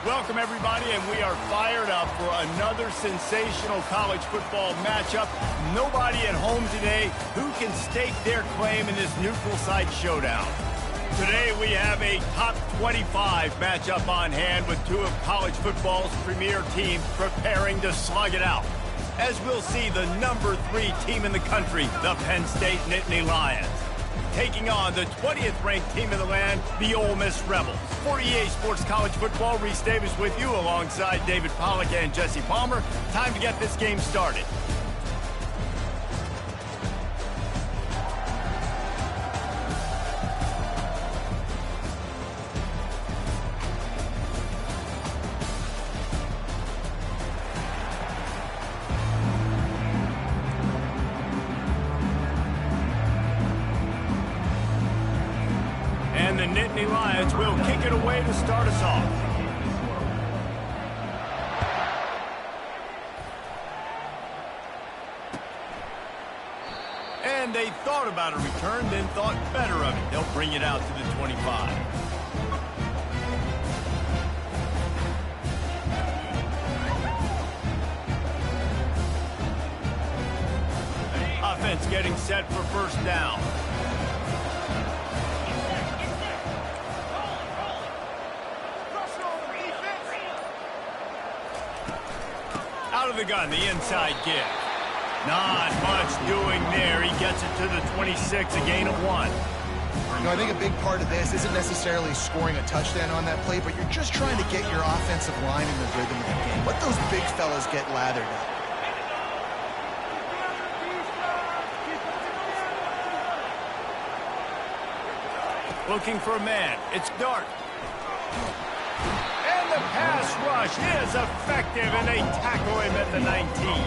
Welcome, everybody, and we are fired up for another sensational college football matchup. Nobody at home today who can stake their claim in this neutral site showdown. Today, we have a top 25 matchup on hand with two of college football's premier teams preparing to slug it out. As we'll see, the number 3 team in the country, the Penn State Nittany Lions, taking on the 20th ranked team in the land, the Ole Miss Rebels. For EA Sports College Football, Reese Davis with you alongside David Pollack and Jesse Palmer. Time to get this game started. And the Nittany Lions will kick it away to start us off. And they thought about a return, then thought better of it. They'll bring it out to the 25. Offense getting set for first down. Out of the gun, the inside give. Not much doing there. He gets it to the 26, a gain of 1. You know, I think a big part of this isn't necessarily scoring a touchdown on that play, but you're just trying to get your offensive line in the rhythm of the game. Let those big fellas get lathered up. Looking for a man. It's Dart. And the pass rush is effective, and they tackle him at the 19.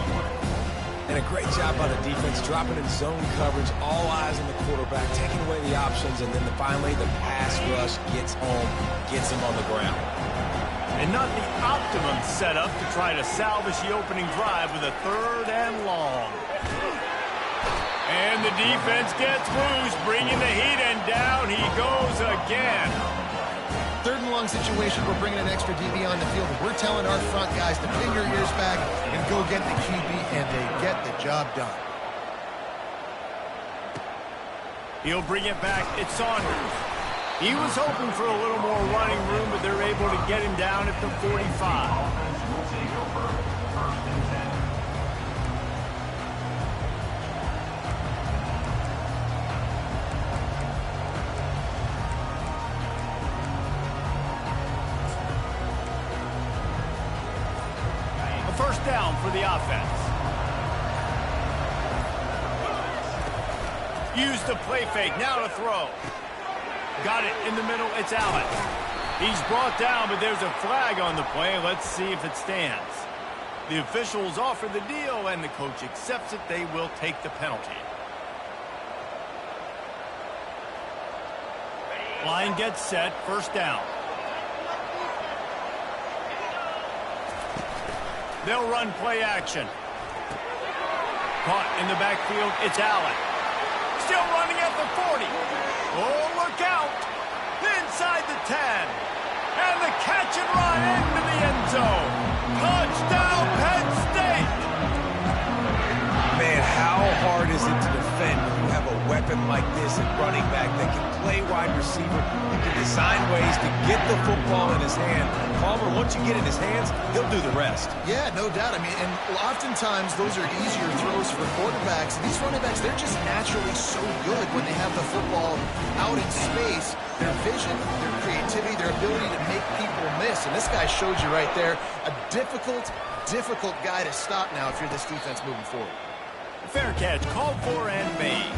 And a great job by the defense, dropping in zone coverage, all eyes on the quarterback, taking away the options, and then finally the pass rush gets home, gets him on the ground. And not the optimum setup to try to salvage the opening drive with a 3rd and long. And the defense gets loose, bringing the heat, and down he goes again. 3rd and long situation, we're bringing an extra DB on the field. We're telling our front guys to pin your ears back and go get the QB, and they get the job done. He'll bring it back. It's Saunders. He was hoping for a little more running room, but they're able to get him down at the 45. First down for the offense. Used the play fake, now to throw. Got it in the middle, it's Allen. He's brought down, but there's a flag on the play. Let's see if it stands. The officials offer the deal, and the coach accepts it. They will take the penalty. Line gets set, first down. They'll run play action. Caught in the backfield, it's Allen. Still running at the 40. Oh, look out. Inside the 10. And the catch and run into the end zone. Touchdown, Penn State. Man, how hard is it to defend when you have a weapon like this at running back that can play wide receiver, that can design ways to get the football in his hand. Palmer, once you get it in his hands, he'll do the rest. Yeah, no doubt. I mean, and oftentimes those are easier throws for quarterbacks. These running backs, they're just naturally so good when they have the football out in space. Their vision, their creativity, their ability to make people miss. And this guy showed you right there, a difficult guy to stop now if you're this defense moving forward. Fair catch, called for and made.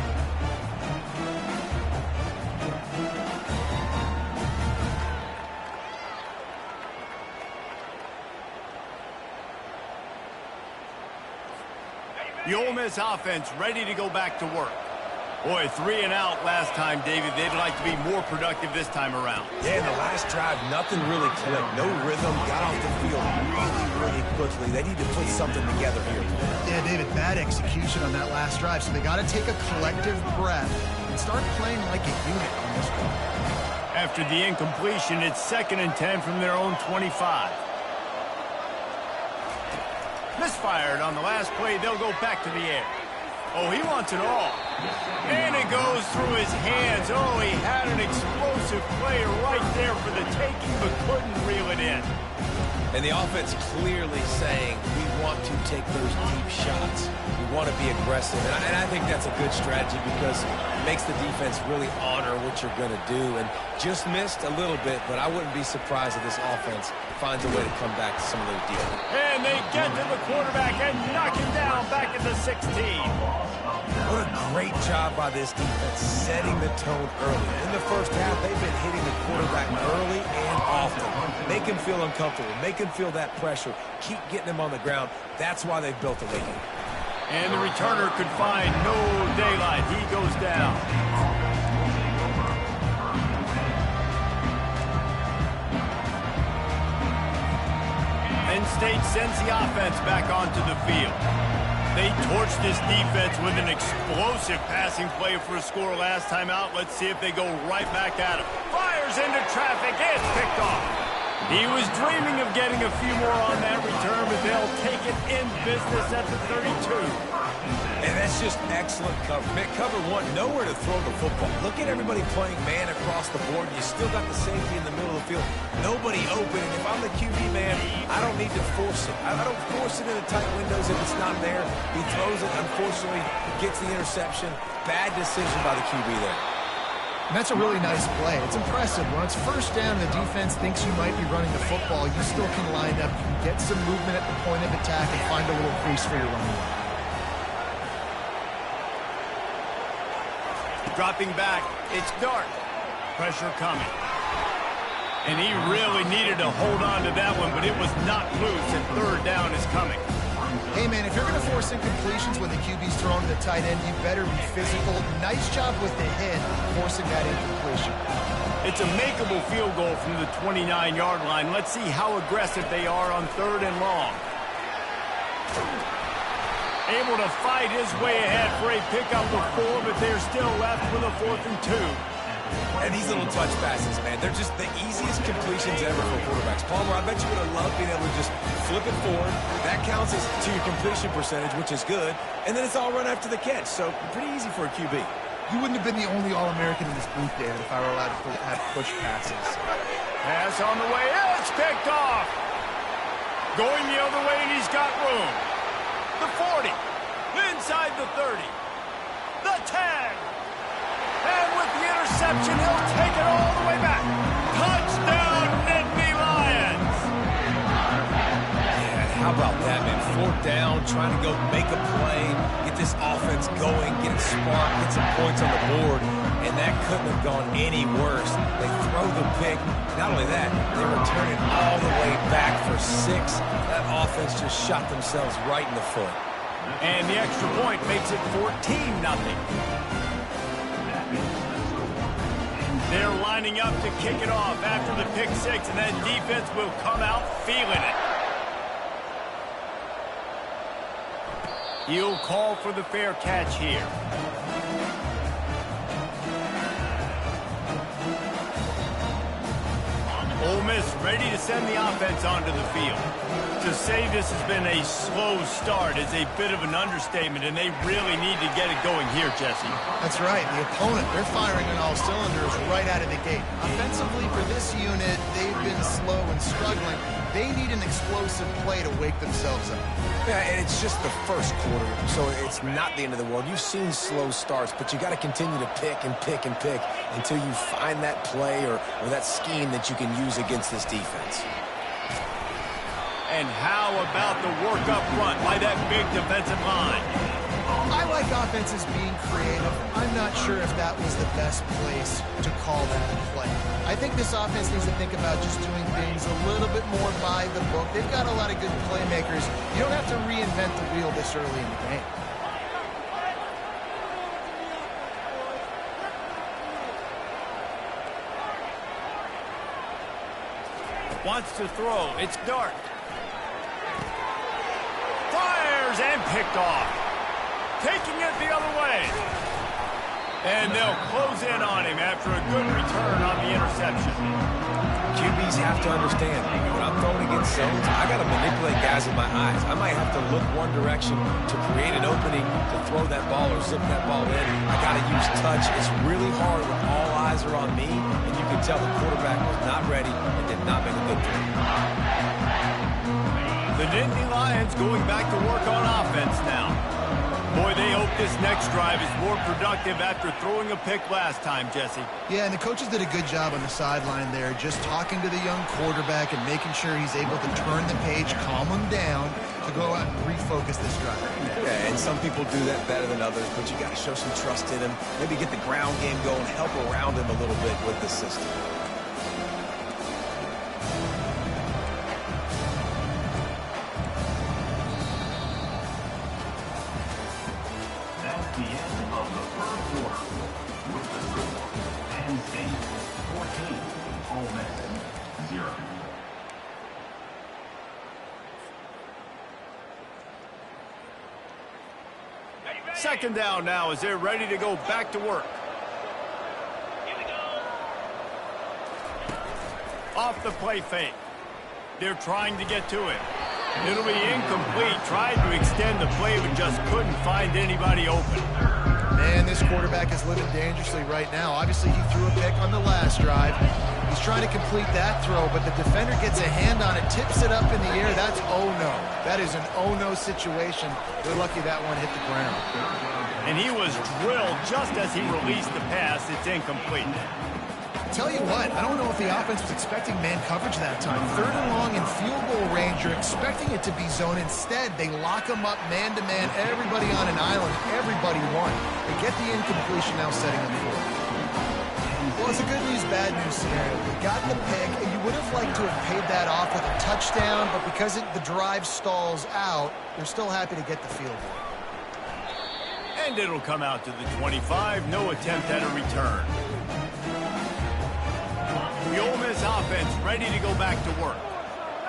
The Ole Miss offense ready to go back to work. Boy, 3 and out last time, David. They'd like to be more productive this time around. Yeah, in the last drive, nothing really clicked. No rhythm, got off the field really quickly. They need to put something together here. Yeah, David, bad execution on that last drive. So they got to take a collective breath and start playing like a unit on this one. After the incompletion, it's 2nd and 10 from their own 25. Misfired on the last play. They'll go back to the air. Oh, he wants it all. And it goes through his hands. Oh, he had an explosive play right there for the taking, but couldn't reel it in. And the offense clearly saying, we want to take those deep shots. We want to be aggressive. And I think that's a good strategy because it makes the defense really honor what you're going to do. And just missed a little bit, but I wouldn't be surprised if this offense finds a way to come back to some of those deals. And they get to the quarterback and knock him down back at the 16. What a great job by this defense setting the tone early. In the first half, they've been hitting the quarterback early and often. Make him feel uncomfortable. Make him feel that pressure. Keep getting him on the ground. That's why they've built a lead. And the returner could find no daylight. He goes down. Penn State sends the offense back onto the field. They torched this defense with an explosive passing play for a score last time out. Let's see if they go right back at him. Fires into traffic. It's picked off. He was dreaming of getting a few more on that return, but they'll take it in business at the 32. And that's just excellent cover. Man, cover one, nowhere to throw the football. Look at everybody playing man across the board. You still got the safety in the middle of the field. Nobody open. And if I'm the QB man, I don't need to force it. I don't force it into tight windows if it's not there. He throws it, unfortunately, gets the interception. Bad decision by the QB there. And that's a really nice play. It's impressive. When it's first down, the defense thinks you might be running the football. You still can line up. You can get some movement at the point of attack and find a little crease for your running back. Dropping back, it's Dart. Pressure coming. And he really needed to hold on to that one, but it was not loose, and 3rd down is coming. Hey, man, if you're going to force incompletions when the QB's thrown to the tight end, you better be physical. Nice job with the hit, forcing that incompletion. It's a makeable field goal from the 29-yard line. Let's see how aggressive they are on 3rd and long. Able to fight his way ahead for a pickup of 4, but they're still left with a 4th and 2. And these little touch passes, man, they're just the easiest completions ever for quarterbacks. Palmer, I bet you would have loved being able to just flip it forward. That counts as to your completion percentage, which is good. And then it's all run after the catch, so pretty easy for a QB. You wouldn't have been the only All-American in this booth, David, if I were allowed to have push passes. Pass on the way. It's picked off. Going the other way, and he's got room. The 40. Inside the 30. The 10. And with the interception, he'll take it all the way back. Touchdown, Nittany Lions. Yeah, how about that, man? 4th down, trying to go make a play, get this offense going, get it sparked, get some points on the board, and that couldn't have gone any worse. They throw the pick. Not only that, they return it all the way back for 6. That offense just shot themselves right in the foot. And the extra point makes it 14-0. They're lining up to kick it off after the pick 6, and that defense will come out feeling it. He'll call for the fair catch here. Ole Miss ready to send the offense onto the field. To say this has been a slow start is a bit of an understatement, and they really need to get it going here, Jesse. That's right. The opponent, they're firing on all cylinders right out of the gate. Offensively, for this unit, they've been slow and struggling. They need an explosive play to wake themselves up. Yeah, and it's just the first quarter, so it's not the end of the world. You've seen slow starts, but you got to continue to pick and pick and pick until you find that play or that scheme that you can use against this defense. And how about the work up front by that big defensive line? I like offenses being creative. I'm not sure if that was the best place to call that play. I think this offense needs to think about just doing things a little bit more by the book. They've got a lot of good playmakers. You don't have to reinvent the wheel this early in the game. Wants to throw. It's Dart. Fires and picked off. Taking it the other way. And they'll close in on him after a good return on the interception. QBs have to understand, when I'm throwing against zones, I got to manipulate guys with my eyes. I might have to look one direction to create an opening to throw that ball or zip that ball in. I got to use touch. It's really hard when all eyes are on me, and you can tell the quarterback was not ready and did not make a good throw. The Nittany Lions going back to work on offense now. Boy, they hope this next drive is more productive after throwing a pick last time, Jesse. Yeah, and the coaches did a good job on the sideline there, just talking to the young quarterback and making sure he's able to turn the page, calm him down, to go out and refocus this drive. Yeah, and some people do that better than others, but you got to show some trust in him. Maybe get the ground game going, help around him a little bit with the system. The end of the first quarter with the score, Penn State 14, Ole Miss 0. Second down now as they're ready to go back to work. Off the play fake. They're trying to get to it. It'll be incomplete. Tried to extend the play, but just couldn't find anybody open. Man, this quarterback is living dangerously right now. Obviously, he threw a pick on the last drive. He's trying to complete that throw, but the defender gets a hand on it, tips it up in the air. That's oh-no. That is an oh-no situation. They're lucky that one hit the ground. And he was drilled just as he released the pass. It's incomplete. Tell you what, I don't know if the offense was expecting man coverage that time. Third and long in field goal range, you're expecting it to be zone. Instead, they lock them up man-to-man, everybody on an island, everybody won. They get the incompletion now setting them forward. Well, it's a good news, bad news scenario. They got the pick, and you would have liked to have paid that off with a touchdown, but because the drive stalls out, they're still happy to get the field goal. And it'll come out to the 25. No attempt at a return. The Ole Miss offense ready to go back to work.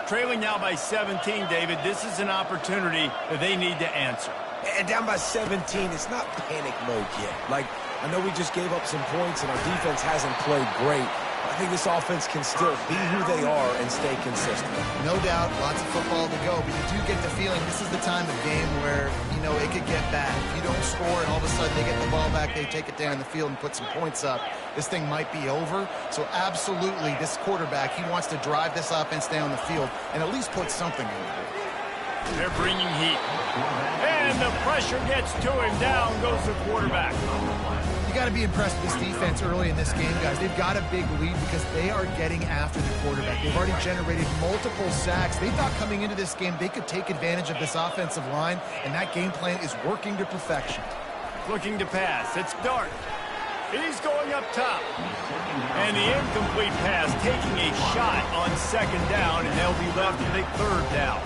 Trailing now by 17, David. This is an opportunity that they need to answer. And down by 17, it's not panic mode yet. Like, I know we just gave up some points and our defense hasn't played great. I think this offense can still be who they are and stay consistent. No doubt, lots of football to go, but you do get the feeling this is the time of game where, you know, it could get bad. If you don't score and all of a sudden they get the ball back, they take it down the field and put some points up, this thing might be over. So absolutely, this quarterback, he wants to drive this offense down the field and at least put something in it. They're bringing heat. And the pressure gets to him. Down goes the quarterback. You got to be impressed with this defense early in this game, guys. They've got a big lead because they are getting after the quarterback. They've already generated multiple sacks. They thought coming into this game they could take advantage of this offensive line, and that game plan is working to perfection. Looking to pass. It's Dart. He's going up top. And the incomplete pass taking a shot on second down, and they'll be left with a third down.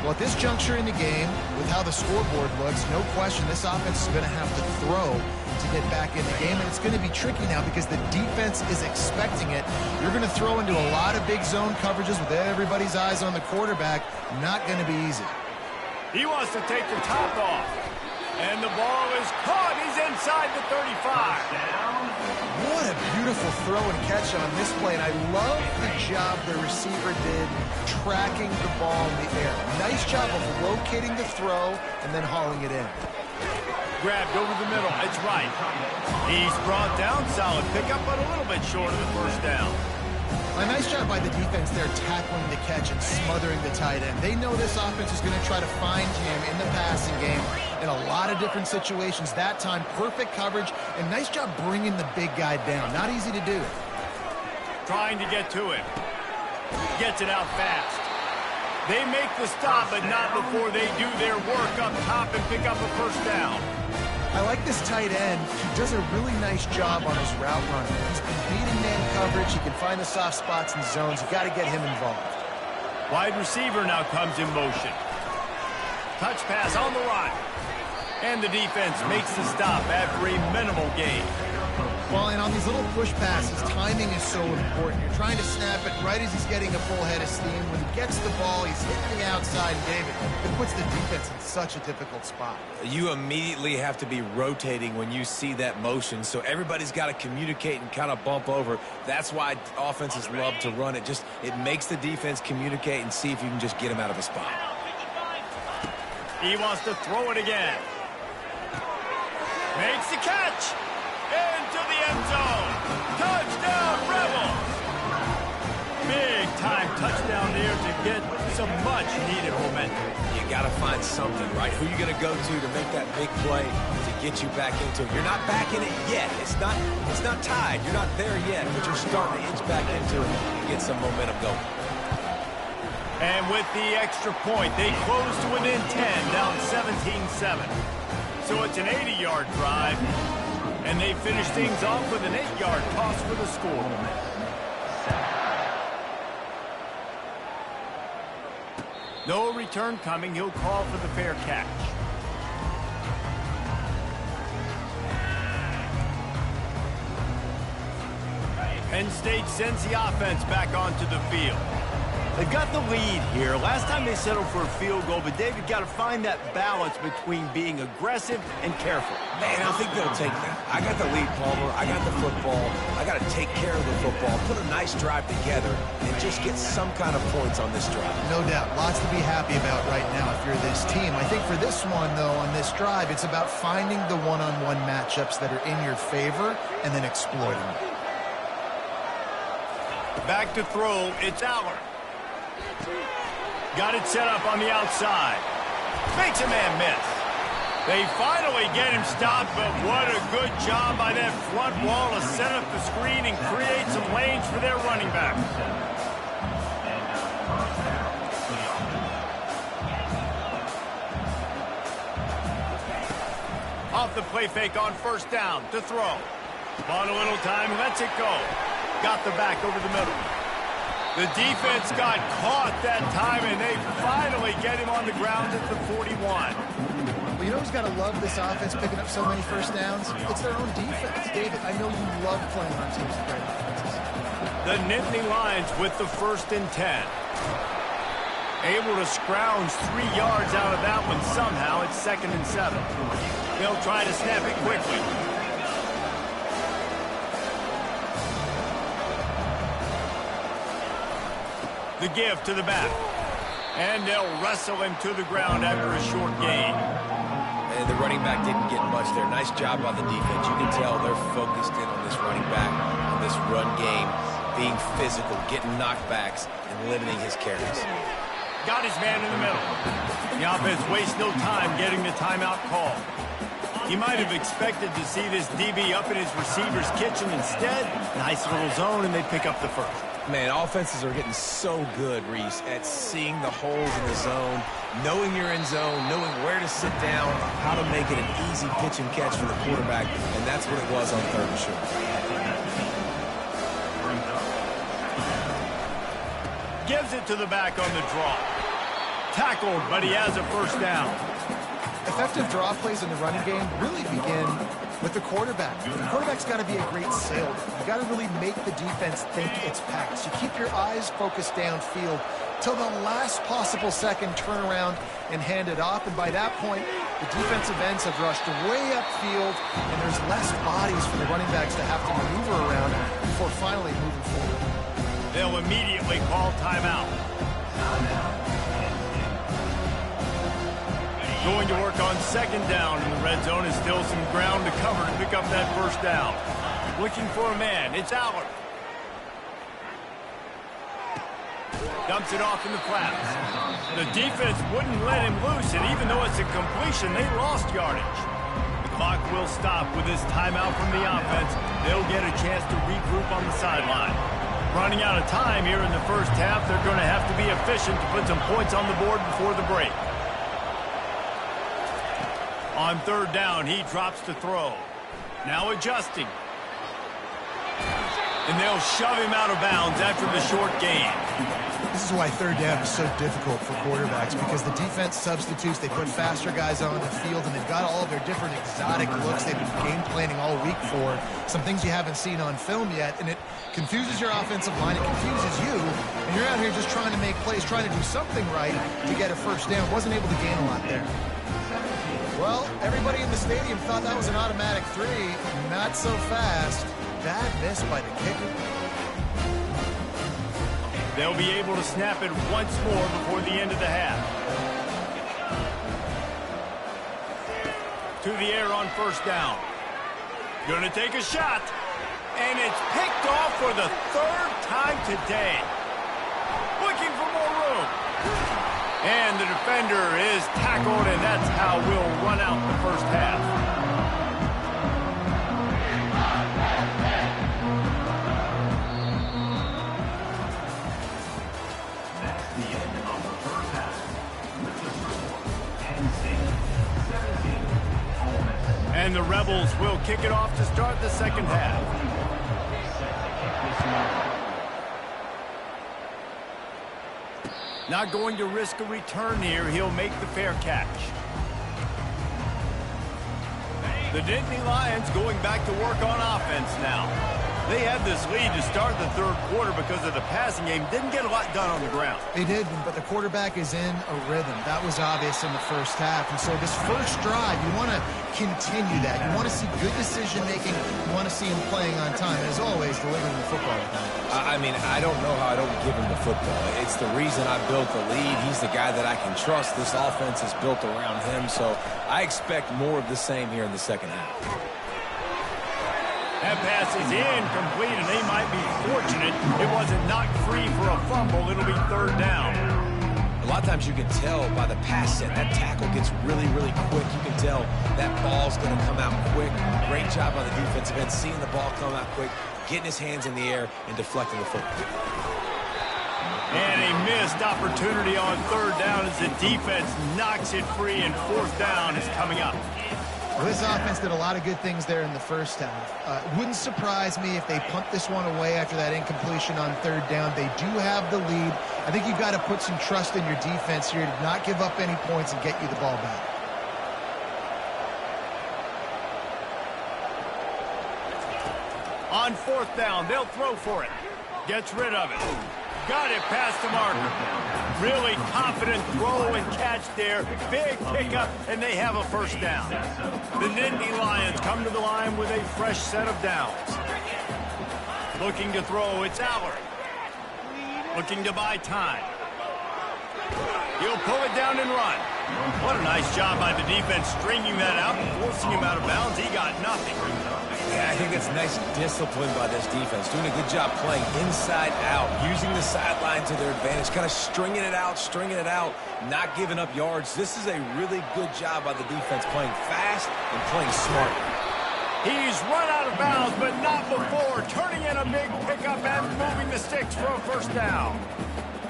Well, at this juncture in the game, with how the scoreboard looks, no question this offense is going to have to throw to get back in the game, and it's going to be tricky now because the defense is expecting it. You're going to throw into a lot of big zone coverages with everybody's eyes on the quarterback. Not going to be easy. He wants to take the top off. And the ball is caught. He's inside the 35. What a beautiful throw and catch on this play, and I love the job the receiver did tracking the ball in the air. Nice job of locating the throw and then hauling it in. Grabbed over the middle. It's right. He's brought down. Solid pickup, but a little bit short of the first down. A nice job by the defense there tackling the catch and smothering the tight end. They know this offense is going to try to find him in the passing game in a lot of different situations. That time, perfect coverage, and nice job bringing the big guy down. Not easy to do. Trying to get to him. Gets it out fast. They make the stop, but not before they do their work up top and pick up a first down. I like this tight end. He does a really nice job on his route running. He's been beating man coverage. He can find the soft spots and zones. You got to get him involved. Wide receiver now comes in motion. Touch pass on the run. And the defense makes the stop after a minimal gain. Well, and on these little push passes, timing is so important. You're trying to snap it right as he's getting a full head of steam. When he gets the ball, he's hitting the outside, and David, it puts the defense in such a difficult spot. You immediately have to be rotating when you see that motion, so everybody's got to communicate and kind of bump over. That's why offenses love to run it. It makes the defense communicate and see if you can just get him out of a spot. He wants to throw it again. Makes the catch. Into the end zone. Touchdown, Rebels. Big time touchdown there to get some much needed momentum. You got to find something, right? Who are you going to go to make that big play to get you back into it? You're not back in it yet. It's not tied. You're not there yet, but you're starting to inch back into it and get some momentum going. And with the extra point, they close to within 10, down 17-7. So it's an 80-yard drive. And they finish things off with an 8-yard toss for the score. No return coming. He'll call for the fair catch. Penn State sends the offense back onto the field. They've got the lead here. Last time they settled for a field goal, but David got to find that balance between being aggressive and careful. Man, I think they'll take that. I got the lead, Palmer. I got the football. I got to take care of the football, put a nice drive together, and just get some kind of points on this drive. No doubt. Lots to be happy about right now if you're this team. I think for this one, though, on this drive, it's about finding the one-on-one matchups that are in your favor and then exploiting them. Back to throw. It's Aller. Got it set up on the outside. Makes a man miss. They finally get him stopped, but what a good job by that front wall to set up the screen and create some lanes for their running back. Off the play fake on first down to throw. On a little time, lets it go. Got the back over the middle. The defense got caught that time, and they finally get him on the ground at the 41. Well, you know who's got to love this offense picking up so many first downs? It's their own defense. David, I know you love playing on teams with great offenses. The Nittany Lions with the 1st and 10. Able to scrounge 3 yards out of that one somehow. It's 2nd and 7. They'll try to snap it quickly. The give to the back. And they'll wrestle him to the ground after a short gain. And the running back didn't get much there. Nice job by the defense. You can tell they're focused in on this running back, on this run game, being physical, getting knockbacks, and limiting his carries. Got his man in the middle. The offense wastes no time getting the timeout call. He might have expected to see this DB up in his receiver's kitchen instead. Nice little zone, and they pick up the first. Man, offenses are getting so good, Reese, at seeing the holes in the zone, knowing you're in zone, knowing where to sit down, how to make it an easy pitch and catch for the quarterback, and that's what it was on 3rd and short. Gives it to the back on the draw. Tackled, but he has a first down. Effective draw plays in the running game really begin with the quarterback. The quarterback's got to be a great salesman. You got to really make the defense think it's packed. So keep your eyes focused downfield till the last possible second, turn around and hand it off. And by that point, the defensive ends have rushed way upfield, and there's less bodies for the running backs to have to maneuver around before finally moving forward. They'll immediately call timeout. Going to work on 2nd down in the red zone, and still some ground to cover to pick up that first down. Looking for a man. It's Aller. Dumps it off in the flats. The defense wouldn't let him loose, and even though it's a completion, they lost yardage. The clock will stop with this timeout from the offense. They'll get a chance to regroup on the sideline. Running out of time here in the first half, they're going to have to be efficient to put some points on the board before the break. On 3rd down, he drops to throw. Now adjusting. And they'll shove him out of bounds after the short gain. This is why third down is so difficult for quarterbacks, because the defense substitutes, they put faster guys on the field, and they've got all of their different exotic looks they've been game planning all week for, some things you haven't seen on film yet, and it confuses your offensive line, it confuses you, and you're out here just trying to make plays, trying to do something right to get a first down. Wasn't able to gain a lot there. Well, everybody in the stadium thought that was an automatic 3. Not so fast. Bad miss by the kicker. They'll be able to snap it once more before the end of the half. To the air on first down. Going to take a shot. And it's picked off for the 3rd time today. Looking for more room. And the defender is tackled, and that's how we'll run out the first half. And the Rebels will kick it off to start the second half. Not going to risk a return here. He'll make the fair catch. The Nittany Lions going back to work on offense now. They had this lead to start the 3rd quarter because of the passing game. Didn't get a lot done on the ground. They did, but the quarterback is in a rhythm. That was obvious in the first half. And so this first drive, you want to continue that. You want to see good decision-making. You want to see him playing on time. And as always, delivering the football. I mean, I don't know how I don't give him the football. It's the reason I built the lead. He's the guy that I can trust. This offense is built around him. So I expect more of the same here in the second half. That pass is incomplete, and they might be fortunate it wasn't knocked free for a fumble. It'll be 3rd down. A lot of times you can tell by the pass set. That tackle gets really, really quick. You can tell that ball's going to come out quick. Great job on the defensive end, seeing the ball come out quick, getting his hands in the air, and deflecting the football. And a missed opportunity on 3rd down as the defense knocks it free, and 4th down is coming up. Well, this offense did a lot of good things there in the first half. It wouldn't surprise me if they punt this one away after that incompletion on 3rd down. They do have the lead. I think you've got to put some trust in your defense here to not give up any points and get you the ball back. On 4th down, they'll throw for it. Gets rid of it. Got it past the marker. Really confident throw and catch there. Big pickup, and they have a first down. The Nittany Lions come to the line with a fresh set of downs. Looking to throw, it's Allard. Looking to buy time. He'll pull it down and run. What a nice job by the defense stringing that out and forcing him out of bounds. He got nothing. Yeah, I think that's nice discipline by this defense. Doing a good job playing inside out, using the sideline to their advantage, kind of stringing it out, not giving up yards. This is a really good job by the defense, playing fast and playing smart. He's run out of bounds, but not before. Turning in a big pickup and moving the sticks for a first down.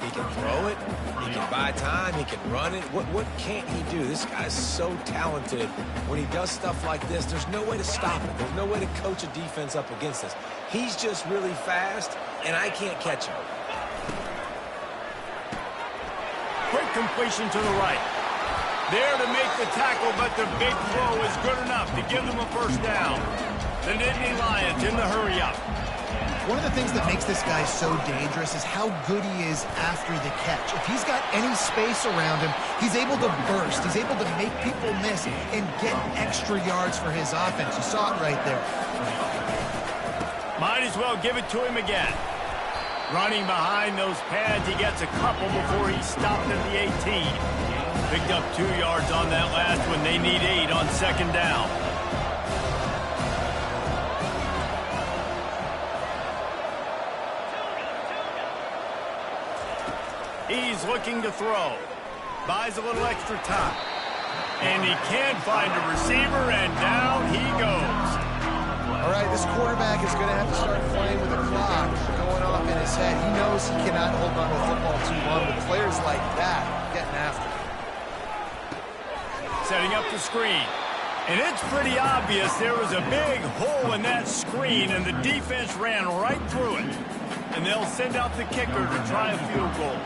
He can throw it. He can buy time. He can run it. What can't he do? This guy's so talented. When he does stuff like this, there's no way to stop it. There's no way to coach a defense up against this. He's just really fast, and I can't catch him. Quick completion to the right. There to make the tackle, but the big throw is good enough to give them a first down. The Nittany Lions in the hurry-up. One of the things that makes this guy so dangerous is how good he is after the catch. If he's got any space around him, he's able to burst. He's able to make people miss and get extra yards for his offense. You saw it right there. Might as well give it to him again. Running behind those pads, he gets a couple before he stopped at the 18. Picked up 2 yards on that last one. They need 8 on second down. He's looking to throw. Buys a little extra time. And he can find a receiver, and down he goes. All right, this quarterback is going to have to start playing with a clock going off in his head. He knows he cannot hold on to the football too long with players like that getting after him. Setting up the screen. And it's pretty obvious there was a big hole in that screen, and the defense ran right through it. And they'll send out the kicker to try a field goal.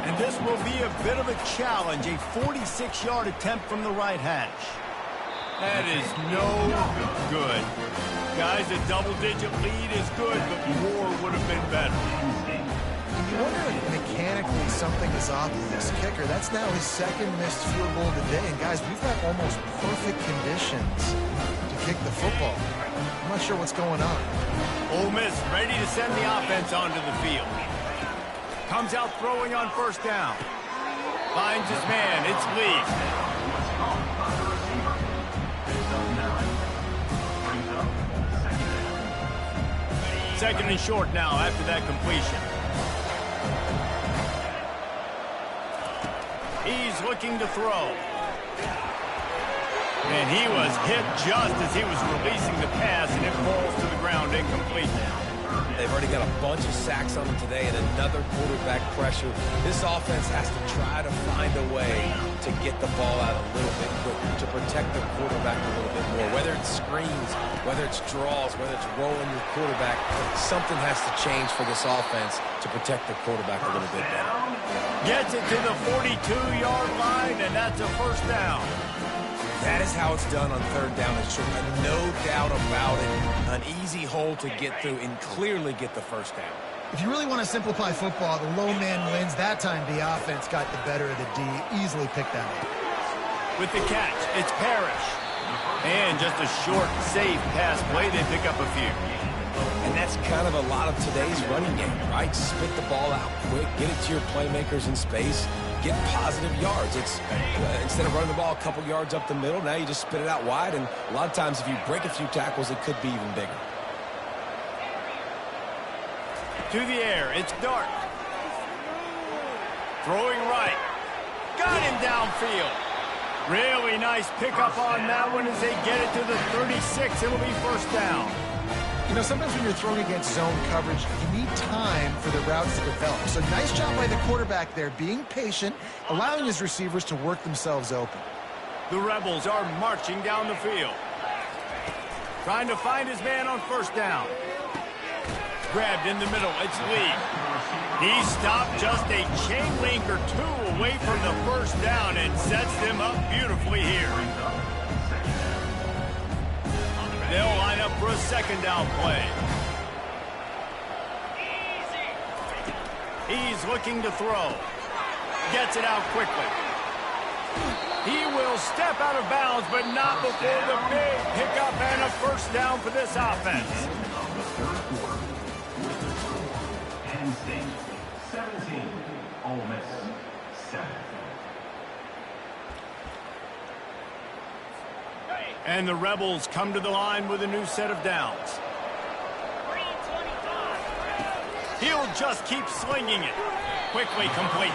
And this will be a bit of a challenge, a 46-yard attempt from the right hash. That is no good. Guys, a double-digit lead is good, but more would have been better. You wonder if mechanically something is off with this kicker. That's now his second missed field goal today. And guys, we've got almost perfect conditions to kick the football. I'm not sure what's going on. Ole Miss ready to send the offense onto the field. Comes out throwing on first down. Finds his man. It's Lee. Second and short now after that completion. He's looking to throw. And he was hit just as he was releasing the pass, and it falls to the ground incomplete. They've already got a bunch of sacks on them today and another quarterback pressure. This offense has to try to find a way to get the ball out a little bit quicker, to protect the quarterback a little bit more. Whether it's screens, whether it's draws, whether it's rolling your quarterback, something has to change for this offense to protect the quarterback a little bit better. Gets it to the 42-yard line, and that's a first down. That is how it's done on third down. It's true. No doubt about it. An easy hole to get through and clearly get the first down. If you really want to simplify football, the low man wins. That time the offense got the better of the D. Easily picked that up. With the catch, it's Parrish. And just a short, safe pass play. They pick up a few. And that's kind of a lot of today's running game, right? Spit the ball out quick, get it to your playmakers in space, get positive yards. It's instead of running the ball a couple yards up the middle, now you just spit it out wide, and a lot of times if you break a few tackles, it could be even bigger. To the air, it's Dart. Throwing right. Got him downfield. Really nice pickup on that one as they get it to the 36. It'll be first down. You know, sometimes when you're throwing against zone coverage, you need time for the routes to develop. So nice job by the quarterback there, being patient, allowing his receivers to work themselves open. The Rebels are marching down the field. Trying to find his man on first down. Grabbed in the middle, it's Lee. He stopped just a chain link or two away from the first down and sets them up beautifully here. They'll line up for a second down play. He's looking to throw. Gets it out quickly. He will step out of bounds, but not before the big pickup and a first down for this offense. Penn State 17, Ole Miss 7. And the Rebels come to the line with a new set of downs. He'll just keep slinging it. Quickly complete.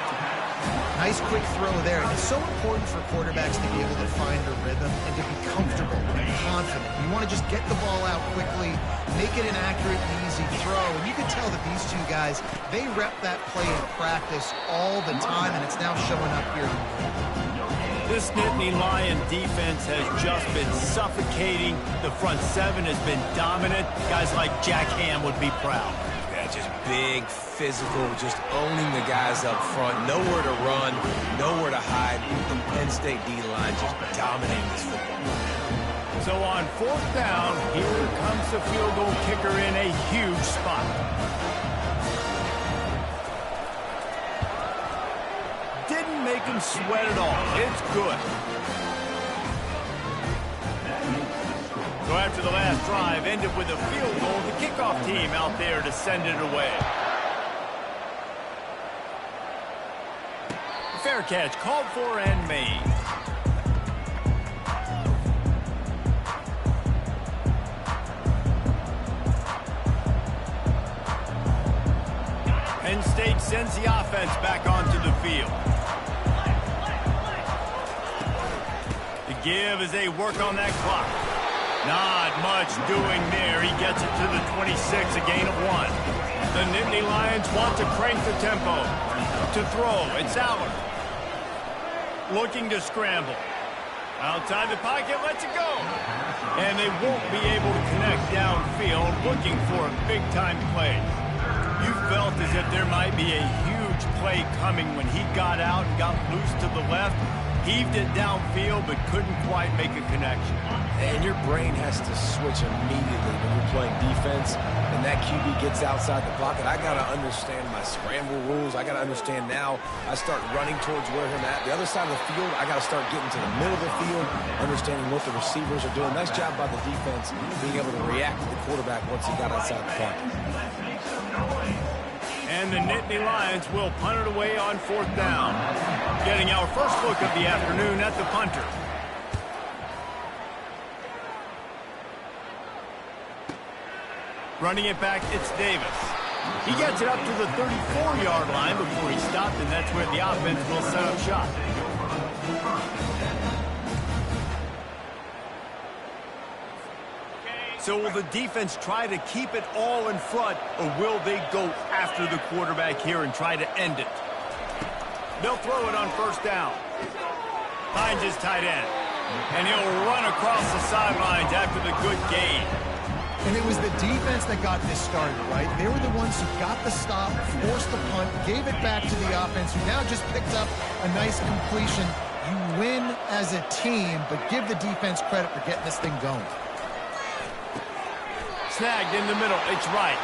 Nice quick throw there. It's so important for quarterbacks to be able to find a rhythm and to be comfortable and confident. You want to just get the ball out quickly, make it an accurate and easy throw. And you can tell that these two guys, they rep that play in practice all the time, and it's now showing up here. This Nittany Lion defense has just been suffocating. The front seven has been dominant. Guys like Jack Ham would be proud. Yeah, just big, physical, just owning the guys up front. Nowhere to run, nowhere to hide. The Penn State D-line just dominating this football. So on fourth down, here comes the field goal kicker in a huge spot. Didn't make him sweat at all. It's good. So after the last drive ended with a field goal, the kickoff team out there to send it away. Fair catch called for and made. Penn State sends the offense back onto the field. The give as they work on that clock. Not much doing there. He gets it to the 26, a gain of 1. The Nittany Lions want to crank the tempo. To throw, it's Aller. Looking to scramble. Outside the pocket, lets it go. And they won't be able to connect downfield, looking for a big-time play. You felt as if there might be a huge play coming when he got out and got loose to the left, heaved it downfield, but couldn't quite make a connection. And your brain has to switch immediately when you're playing defense, and that QB gets outside the pocket. I got to understand my scramble rules. I got to understand now I start running towards where him at. The other side of the field, I got to start getting to the middle of the field, understanding what the receivers are doing. Nice job by the defense being able to react to the quarterback once he got outside the pocket. And the Nittany Lions will punt it away on 4th down. Getting our first look of the afternoon at the punter. Running it back, it's Davis. He gets it up to the 34-yard line before he stopped, and that's where the offense will set up shop. So will the defense try to keep it all in front, or will they go after the quarterback here and try to end it? They'll throw it on 1st down. Finds his tight end. And he'll run across the sidelines after the good gain. And it was the defense that got this started, right? They were the ones who got the stop, forced the punt, gave it back to the offense, who now just picked up a nice completion. You win as a team, but give the defense credit for getting this thing going. Snagged in the middle. It's right.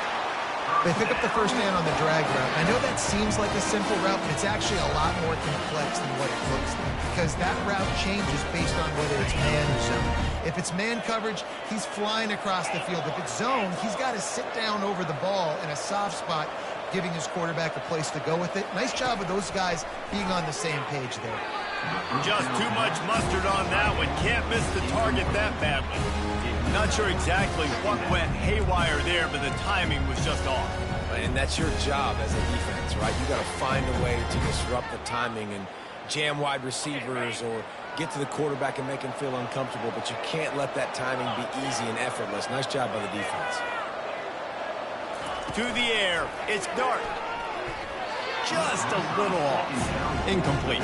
They pick up the 1st down on the drag route. I know that seems like a simple route, but it's actually a lot more complex than what it looks like, because that route changes based on whether it's man or zone. If it's man coverage, he's flying across the field. If it's zone, he's got to sit down over the ball in a soft spot, giving his quarterback a place to go with it. Nice job of those guys being on the same page there. Just too much mustard on that one. Can't miss the target that badly. Not sure exactly what went haywire there, but the timing was just off. And that's your job as a defense, right? You got to find a way to disrupt the timing and jam wide receivers or get to the quarterback and make him feel uncomfortable, but you can't let that timing be easy and effortless. Nice job by the defense. To the air, it's Dart. Just a little off. Incomplete.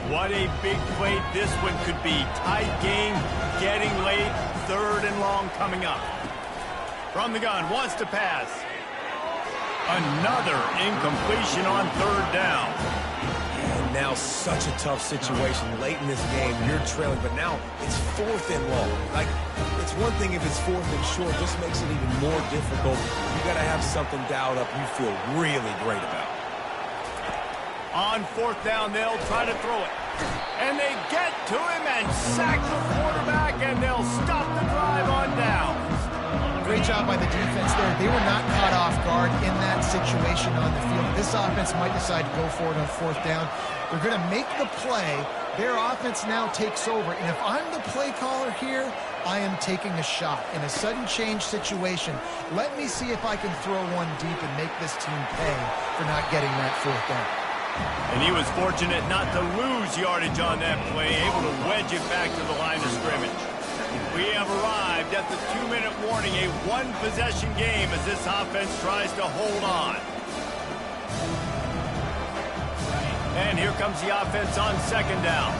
What a big play this one could be. Tight game, getting late, 3rd and long coming up. From the gun, wants to pass. Another incompletion on 3rd down. And now such a tough situation. Late in this game, you're trailing, but now it's 4th and long. Like, it's one thing if it's 4th and short. This makes it even more difficult. You got to have something dialed up you feel really great about. On 4th down, they'll try to throw it. And they get to him and sack the quarterback, and they'll stop the drive on downs. Great job by the defense there. They were not caught off guard in that situation on the field. This offense might decide to go for it on 4th down. They're going to make the play. Their offense now takes over. And if I'm the play caller here, I am taking a shot. In a sudden change situation, let me see if I can throw one deep and make this team pay for not getting that 4th down. And he was fortunate not to lose yardage on that play, able to wedge it back to the line of scrimmage. We have arrived at the 2-minute warning, a one-possession game as this offense tries to hold on. And here comes the offense on 2nd down.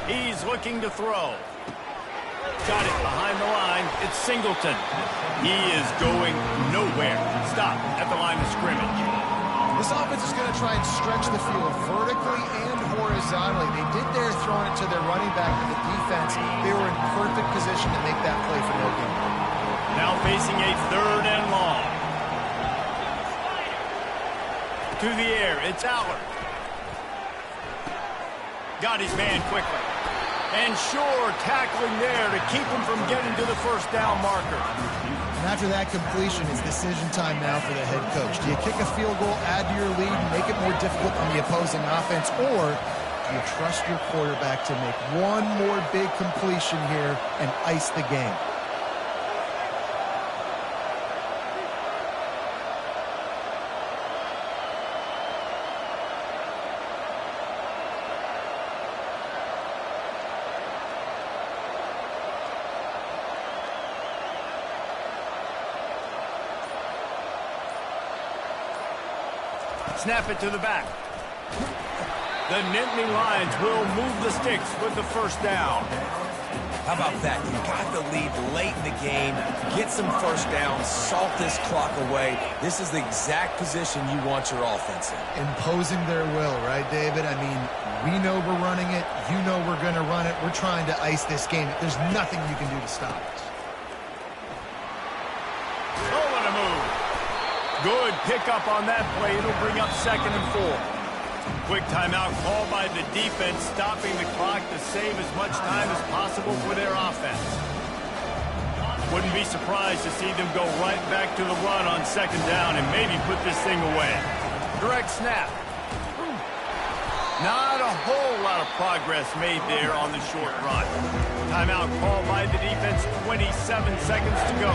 He's looking to throw. Got it behind the line. It's Singleton. He is going nowhere. Stop at the line of scrimmage. This offense is going to try and stretch the field vertically and horizontally. They did their throwing it to their running back to the defense. They were in perfect position to make that play for no gain. Now facing a 3rd and long. To the air, it's Allard. Got his man quickly. And sure, tackling there to keep him from getting to the 1st down marker. And after that completion, it's decision time now for the head coach. Do you kick a field goal, add to your lead, and make it more difficult on the opposing offense, or do you trust your quarterback to make one more big completion here and ice the game? Snap it to the back. The Nittany Lions will move the sticks with the first down. How about that? You got the lead late in the game. Get some first downs. Salt this clock away. This is the exact position you want your offense in. Imposing their will, right, David? I mean, we know we're running it. You know we're going to run it. We're trying to ice this game. There's nothing you can do to stop us. Oh, what a move. Good pickup on that play. It'll bring up 2nd and 4. Quick timeout called by the defense, stopping the clock to save as much time as possible for their offense. Wouldn't be surprised to see them go right back to the run on 2nd down and maybe put this thing away. Direct snap. Not a whole lot of progress made there on the short run. Timeout called by the defense, 27 seconds to go.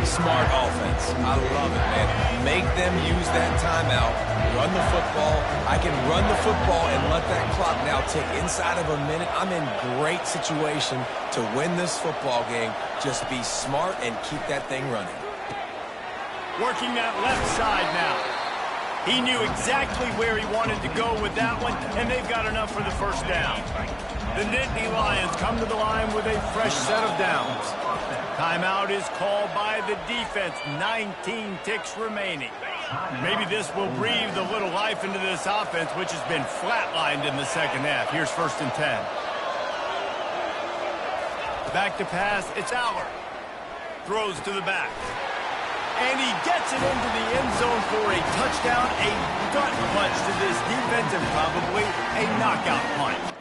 Smart offense. I love it, man. Make them use that timeout. Run the football. I can run the football and let that clock now tick inside of a minute. I'm in great situation to win this football game. Just be smart and keep that thing running. Working that left side now. He knew exactly where he wanted to go with that one, and they've got enough for the first down. The Nittany Lions come to the line with a fresh set of downs. Timeout is called by the defense. 19 ticks remaining. Maybe this will breathe a little life into this offense, which has been flatlined in the second half. Here's 1st and 10. Back to pass. It's Aller. Throws to the back. And he gets it into the end zone for a touchdown, a gut punch to this defense, and probably a knockout punch.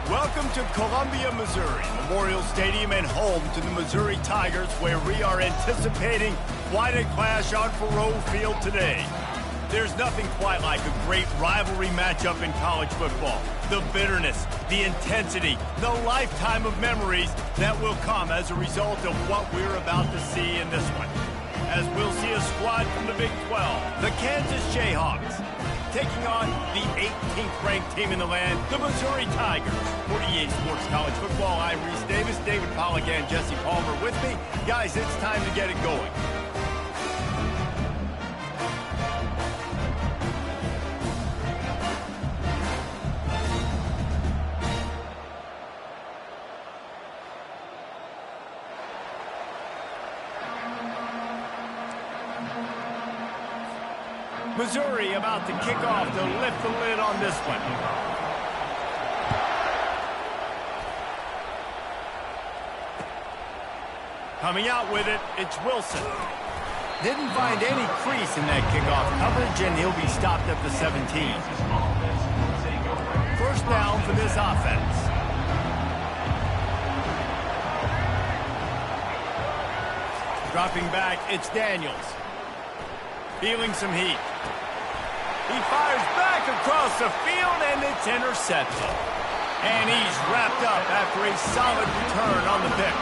Welcome to Columbia, Missouri, Memorial Stadium and home to the Missouri Tigers, where we are anticipating quite a clash on Faurot Field today. There's nothing quite like a great rivalry matchup in college football. The bitterness, the intensity, the lifetime of memories that will come as a result of what we're about to see in this one. As we'll see a squad from the Big 12, the Kansas Jayhawks, taking on the 18th ranked team in the land, the Missouri Tigers. 48 Sports College Football, I'm Reese Davis, David Pollack and Jesse Palmer with me. Guys, it's time to get it going. Missouri about to kick off to lift the lid on this one. Coming out with it, it's Wilson. Didn't find any crease in that kickoff coverage, and he'll be stopped at the 17. First down for this offense. Dropping back, it's Daniels. Feeling some heat. He fires back across the field, and it's intercepted. And he's wrapped up after a solid return on the pick.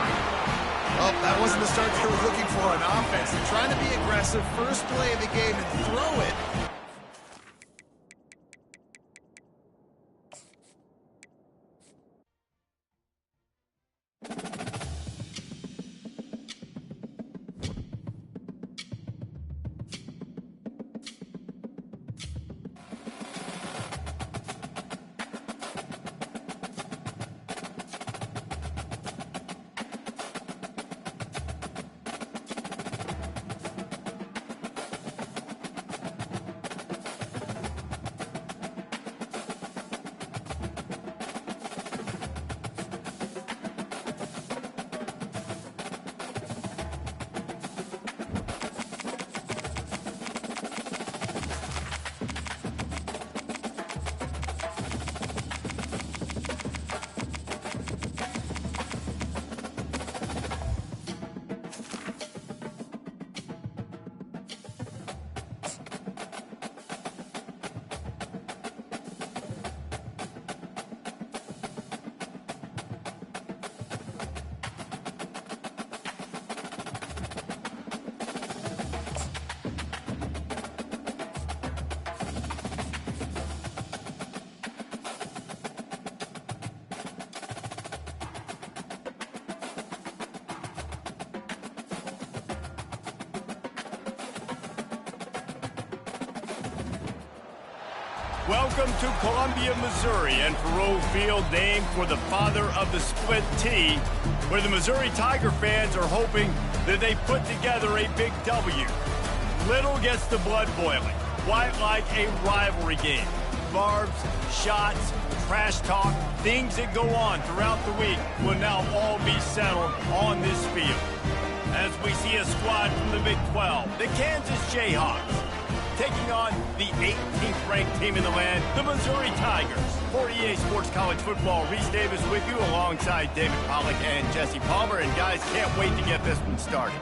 Oh, that wasn't the start they were looking for on offense. They're trying to be aggressive, first play of the game, and throw it. Welcome to Columbia, Missouri, and Faurot Field, named for the father of the split T, where the Missouri Tiger fans are hoping that they put together a big W. Little gets the blood boiling, quite like a rivalry game. Barbs, shots, trash talk, things that go on throughout the week will now all be settled on this field. As we see a squad from the Big 12, the Kansas Jayhawks, taking on the 18th ranked team in the land, the Missouri Tigers. 48 Sports College Football, Reese Davis with you alongside David Pollack and Jesse Palmer. And guys, can't wait to get this one started.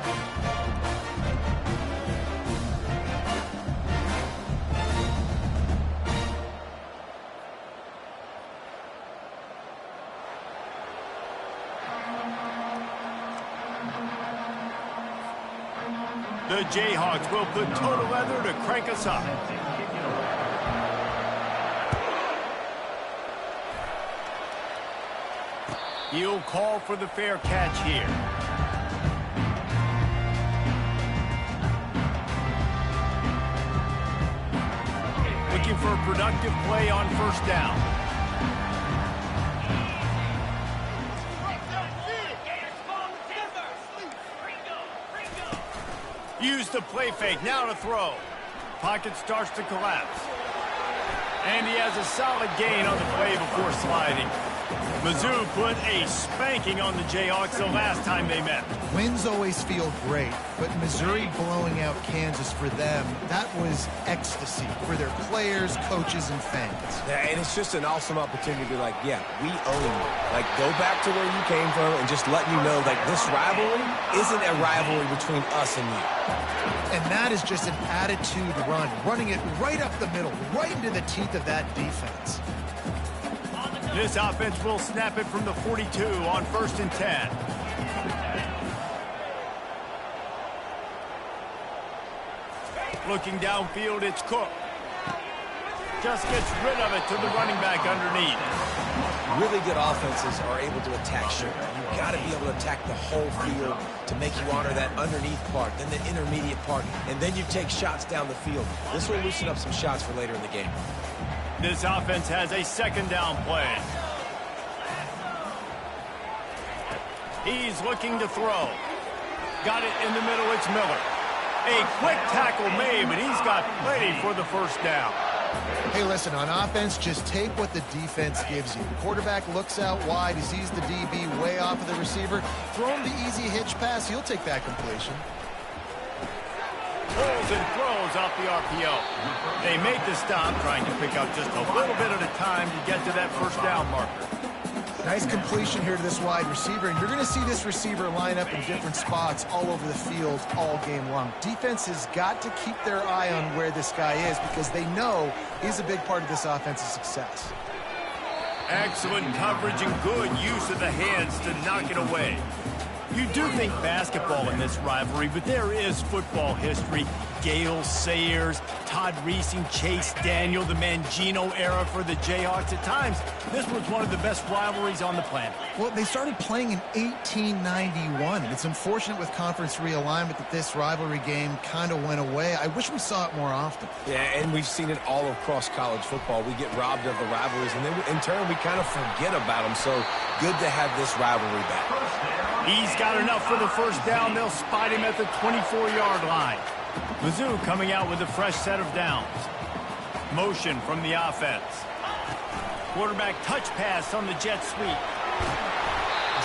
The Jayhawks will put total leather to crank us up. He'll call for the fair catch here. Looking for a productive play on first down. Use the play fake, now to throw. Pocket starts to collapse. And he has a solid gain on the play before sliding. Mizzou put a spanking on the Jayhawks the last time they met. Wins always feel great, but Missouri blowing out Kansas for them, that was ecstasy for their players, coaches, and fans. Yeah, and it's just an awesome opportunity to be like, yeah, we own you. Like, go back to where you came from and just let you know, like, this rivalry isn't a rivalry between us and you. And that is just an attitude run, running it right up the middle, right into the teeth of that defense. This offense will snap it from the 42 on 1st and 10. Looking downfield, it's Cook. Just gets rid of it to the running back underneath. Really good offenses are able to attack sugar. You've got to be able to attack the whole field to make you honor that underneath part, then the intermediate part, and then you take shots down the field. This will loosen up some shots for later in the game. This offense has a 2nd down play. He's looking to throw. Got it in the middle, it's Miller. A quick tackle made, but he's got plenty for the 1st down. Hey, listen, on offense, just take what the defense gives you. The quarterback looks out wide. He sees the DB way off of the receiver. Throw him the easy hitch pass. He'll take that completion. Pulls and throws off the RPO. They make the stop, trying to pick up just a little bit at a time to get to that 1st down marker. Nice completion here to this wide receiver, and you're going to see this receiver line up in different spots all over the field all game long. Defense has got to keep their eye on where this guy is because they know he's a big part of this offense's success. Excellent coverage and good use of the hands to knock it away. You do think basketball in this rivalry, but there is football history. Gale Sayers, Todd Reesing, Chase Daniel, the Mangino era for the Jayhawks. At times, this was one of the best rivalries on the planet. Well, they started playing in 1891, and it's unfortunate with conference realignment that this rivalry game kind of went away. I wish we saw it more often. Yeah, and we've seen it all across college football. We get robbed of the rivalries, and then in turn, we kind of forget about them. So good to have this rivalry back. He's got enough for the 1st down. They'll spot him at the 24-yard line. Mizzou coming out with a fresh set of downs. Motion from the offense. Quarterback touch pass on the jet sweep.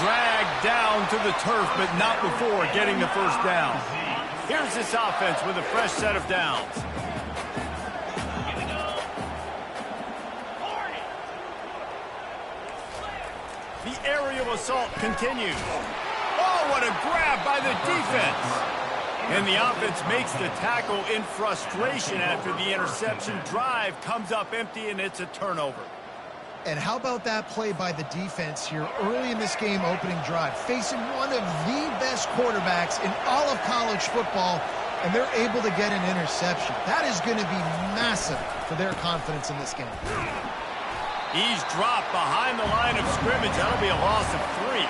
Dragged down to the turf, but not before getting the 1st down. Here's this offense with a fresh set of downs. The aerial assault continues. Oh, what a grab by the defense. And the offense makes the tackle in frustration after the interception. Drive comes up empty, and it's a turnover. And how about that play by the defense here early in this game opening drive, facing one of the best quarterbacks in all of college football, and they're able to get an interception. That is going to be massive for their confidence in this game. He's dropped behind the line of scrimmage. That'll be a loss of 3.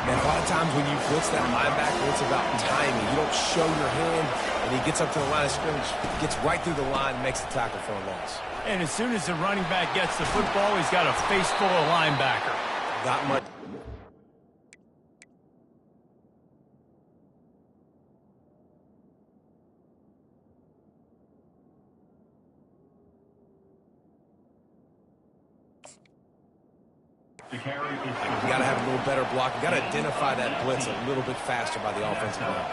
And a lot of times when you blitz that linebacker, it's about timing. You don't show your hand, and he gets up to the line of scrimmage, gets right through the line, makes the tackle for a loss. And as soon as the running back gets the football, he's got a face full of linebacker. Not much. The carry is You got to have a little better block. You got to identify that blitz a little bit faster by the offensive line.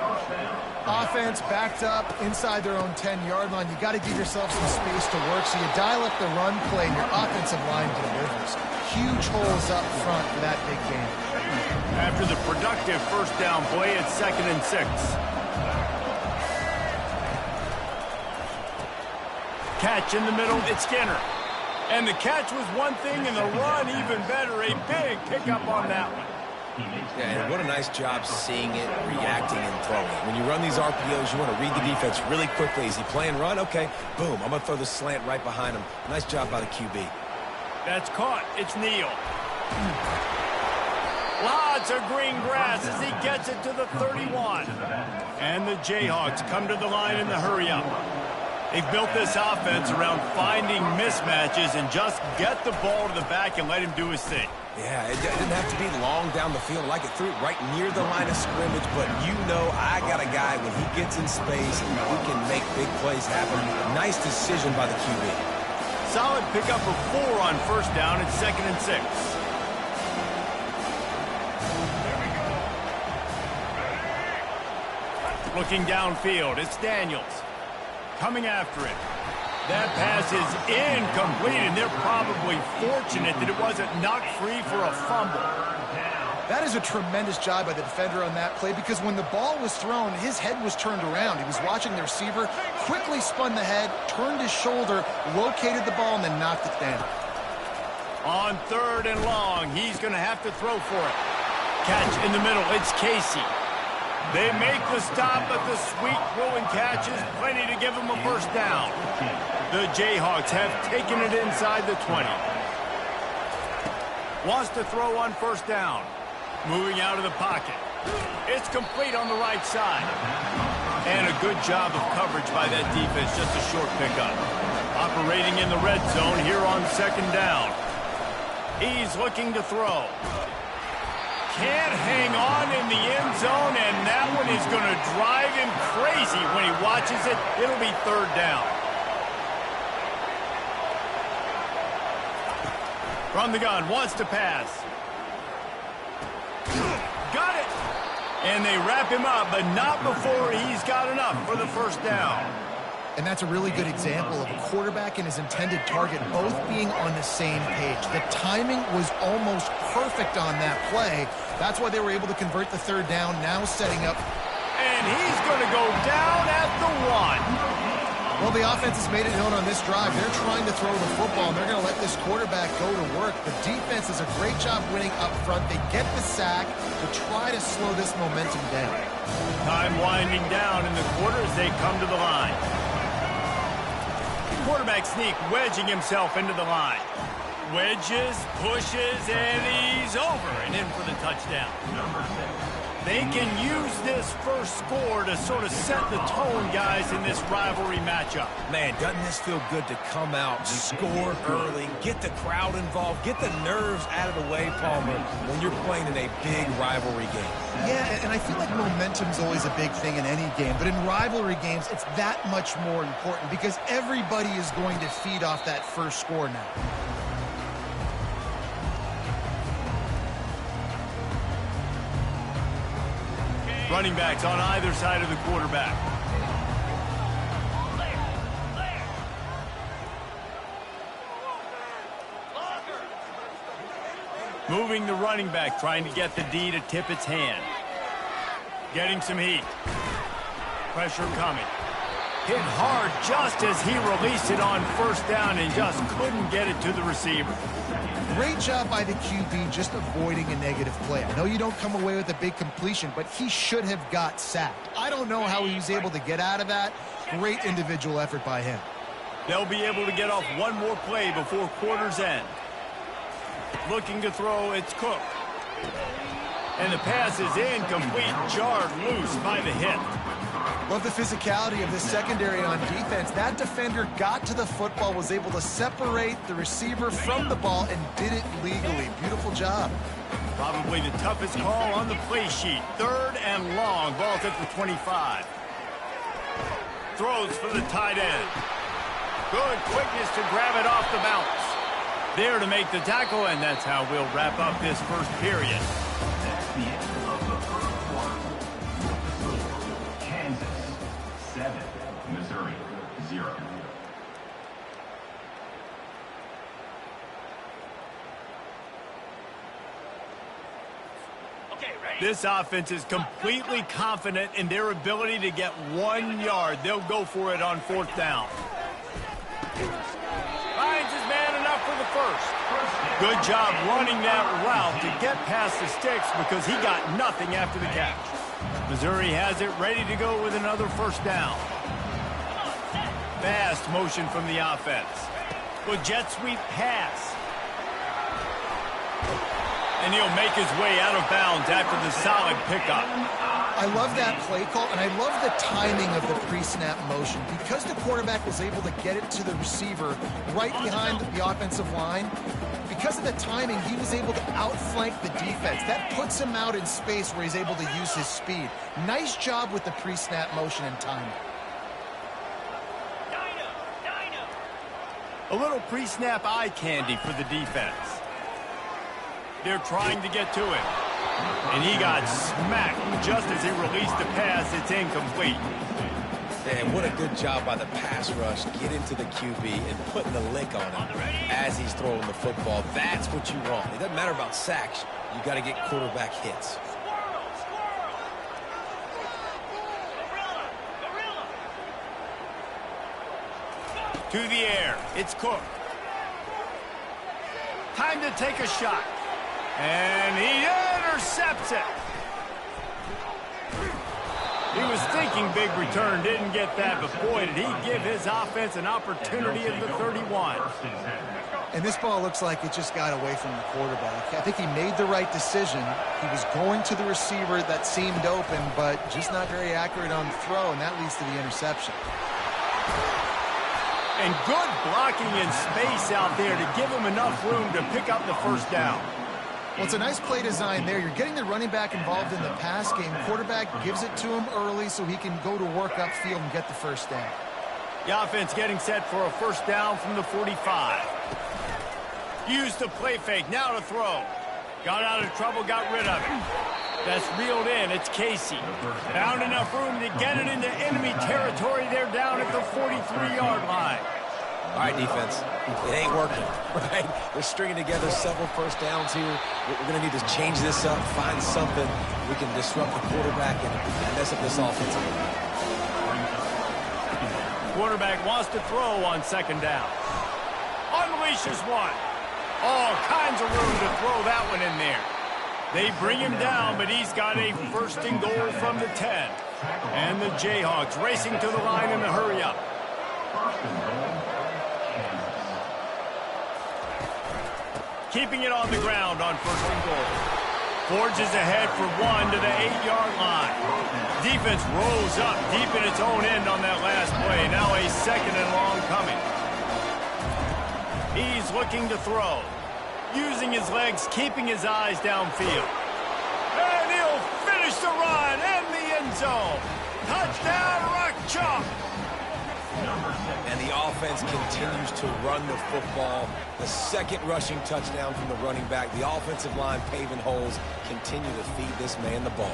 Offense backed up inside their own 10-yard line. You got to give yourself some space to work, so you dial up the run play, and your offensive line delivers. Huge holes up front for that big game. After the productive 1st down play, it's 2nd and 6. Catch in the middle, it's Skinner. And the catch was one thing, and the run even better. A big pickup on that one. Yeah, and what a nice job seeing it, reacting, and throwing. When you run these RPOs, you want to read the defense really quickly. Is he playing run? Okay, boom, I'm going to throw the slant right behind him. Nice job by the QB. That's caught. It's Neal. Lots of green grass as he gets it to the 31. And the Jayhawks come to the line in the hurry-up. They've built this offense around finding mismatches and just get the ball to the back and let him do his thing. Yeah, it didn't have to be long down the field. Like it threw it right near the line of scrimmage, but you know I got a guy when he gets in space, he can make big plays happen. Nice decision by the QB. Solid pickup of 4 on 1st down. It's 2nd and 6. Looking downfield, it's Daniels. Coming after it. That pass is incomplete, and they're probably fortunate that it wasn't knocked free for a fumble. That is a tremendous job by the defender on that play, because when the ball was thrown, his head was turned around. He was watching the receiver, quickly spun the head, turned his shoulder, located the ball, and then knocked it down. On 3rd and long, he's going to have to throw for it. Catch in the middle, it's Casey. They make the stop, but the sweet throw and catch is plenty to give them a first down. The Jayhawks have taken it inside the 20. Wants to throw on first down. Moving out of the pocket. It's complete on the right side. And a good job of coverage by that defense, just a short pickup. Operating in the red zone here on 2nd down. He's looking to throw. Can't hang on in the end zone, and that one is going to drive him crazy when he watches it. It'll be 3rd down. From the gun, wants to pass. Got it! And they wrap him up, but not before he's got enough for the first down. And that's a really good example of a quarterback and his intended target both being on the same page. The timing was almost perfect on that play. That's why they were able to convert the 3rd down, now setting up. And he's going to go down at the 1. Well, the offense has made it known on this drive. They're trying to throw the football, and they're going to let this quarterback go to work. The defense does a great job winning up front. They get the sack to try to slow this momentum down. Time winding down in the quarter as they come to the line. Quarterback sneak, wedging himself into the line. Wedges, pushes, and he's over and in for the touchdown. They can use this first score to sort of set the tone, guys, in this rivalry matchup. Man, doesn't this feel good to come out, score early, get the crowd involved, get the nerves out of the way, Palmer, when you're playing in a big rivalry game. Yeah, and I feel like momentum's always a big thing in any game, but in rivalry games, it's that much more important because everybody is going to feed off that first score now. Running backs on either side of the quarterback. Moving the running back, trying to get the D to tip its hand. Getting some heat. Pressure coming. Hit hard just as he released it on first down and just couldn't get it to the receiver. Great job by the QB just avoiding a negative play. I know you don't come away with a big completion, but he should have got sacked. I don't know how he was able to get out of that. Great individual effort by him. They'll be able to get off one more play before quarter's end. Looking to throw, it's Cook. And the pass is incomplete, jarred loose by the hit. Love the physicality of this secondary on defense. That defender got to the football, was able to separate the receiver from the ball, and did it legally. Beautiful job. Probably the toughest call on the play sheet. 3rd and long, ball's at the 25. Throws for the tight end. Good quickness to grab it off the bounce. There to make the tackle, and that's how we'll wrap up this first period. That's the end of the first quarter. Kansas 7, Missouri 0. This offense is completely confident in their ability to get 1 yard. They'll go for it on 4th down. Finds his man enough for the first. Good job running that route to get past the sticks because he got nothing after the catch. Missouri has it ready to go with another first down. Fast motion from the offense. With jet sweep pass. And he'll make his way out of bounds after the solid pickup. I love that play call, and I love the timing of the pre-snap motion. Because the quarterback was able to get it to the receiver right behind the offensive line, because of the timing, he was able to outflank the defense. That puts him out in space where he's able to use his speed. Nice job with the pre-snap motion and timing. A little pre-snap eye candy for the defense. They're trying to get to him. And he got smacked just as he released the pass. It's incomplete. Man, what a good job by the pass rush. Get into the QB and putting the lick on him as he's throwing the football. That's what you want. It doesn't matter about sacks. You got to get quarterback hits. To the air. It's Cook. Time to take a shot. And he intercepts it. He was thinking big return, didn't get that, but boy, did he give his offense an opportunity at the 31. And this ball looks like it just got away from the quarterback. I think he made the right decision. He was going to the receiver that seemed open, but just not very accurate on the throw, and that leads to the interception. And good blocking in space out there to give him enough room to pick up the first down. Well, it's a nice play design there. You're getting the running back involved in the pass game. Quarterback gives it to him early so he can go to work upfield and get the first down. The offense getting set for a first down from the 45. Used the play fake, now to throw. Got out of trouble, got rid of it. That's reeled in, it's Casey. Found enough room to get it into enemy territory. They're down at the 43-yard line. All right, defense, it ain't working, right? They're stringing together several first downs here. We're going to need to change this up, find something we can disrupt the quarterback and mess up this offensive line. Quarterback wants to throw on second down. Unleashes one. All kinds of room to throw that one in there. They bring him down, but he's got a first and goal from the 10. And the Jayhawks racing to the line in a hurry up. Keeping it on the ground on first and goal. Forges ahead for one to the 8-yard line. Defense rolls up deep in its own end on that last play. Now a second and long coming. He's looking to throw. Using his legs, keeping his eyes downfield. And he'll finish the run in the end zone. Touchdown, Rock Chalk. And the offense continues to run the football. The second rushing touchdown from the running back. The offensive line paving holes. Continue to feed this man the ball.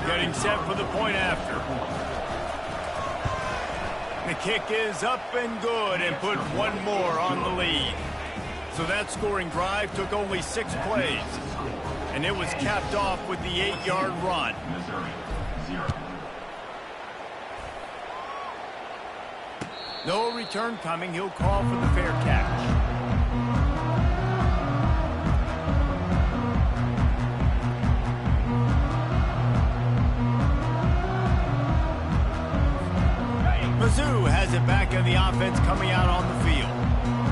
Getting set for the point after. The kick is up and good and put one more on the lead. So that scoring drive took only 6 plays. And it was capped off with the 8-yard run. No return coming. He'll call for the fair catch. Mizzou has it back in the offense coming out on the field.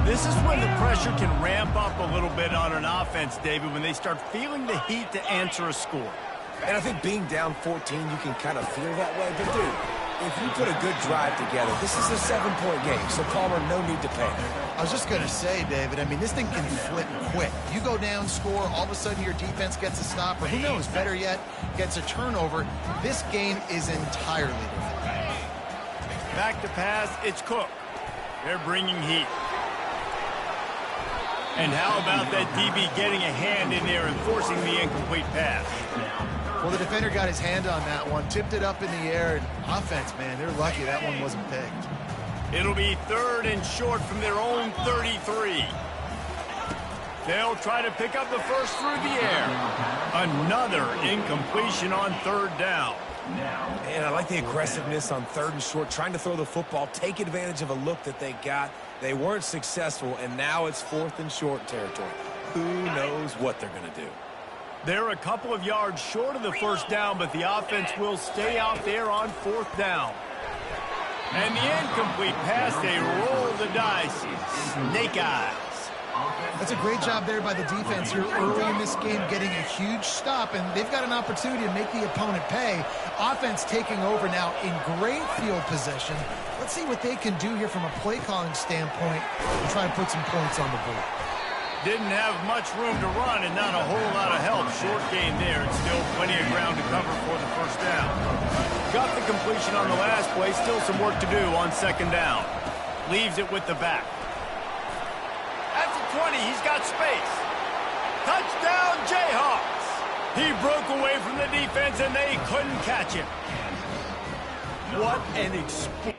This is when the pressure can ramp up a little bit on an offense, David, when they start feeling the heat to answer a score. And I think being down 14, you can kind of feel that way. But, dude, if you put a good drive together, this is a 7-point game. So, Palmer, no need to panic. I was just going to say, David, I mean, this thing can flip quick. You go down, score, all of a sudden your defense gets a stop, or who knows, better yet, gets a turnover. This game is entirely different. Back to pass, it's Cook. They're bringing heat. And how about that DB getting a hand in there and forcing the incomplete pass? Well, the defender got his hand on that one, tipped it up in the air, and offense, man, they're lucky that one wasn't picked. It'll be 3rd and short from their own 33. They'll try to pick up the first through the air. Another incompletion on 3rd down. And I like the aggressiveness on 3rd and short, trying to throw the football, take advantage of a look that they got. They weren't successful, and now it's 4th and short territory. Who knows what they're going to do? They're a couple of yards short of the first down, but the offense will stay out there on 4th down. And the incomplete pass, they roll the dice. Snake eyes. That's a great job there by the defense here early in this game, getting a huge stop, and they've got an opportunity to make the opponent pay. Offense taking over now in great field possession. Let's see what they can do here from a play calling standpoint and try to put some points on the board. Didn't have much room to run and not a whole lot of help. Short gain there. It's still plenty of ground to cover for the first down. Got the completion on the last play. Still some work to do on 2nd down. Leaves it with the back. At the 20, he's got space. Touchdown, Jayhawks. He broke away from the defense, and they couldn't catch him. What an experience.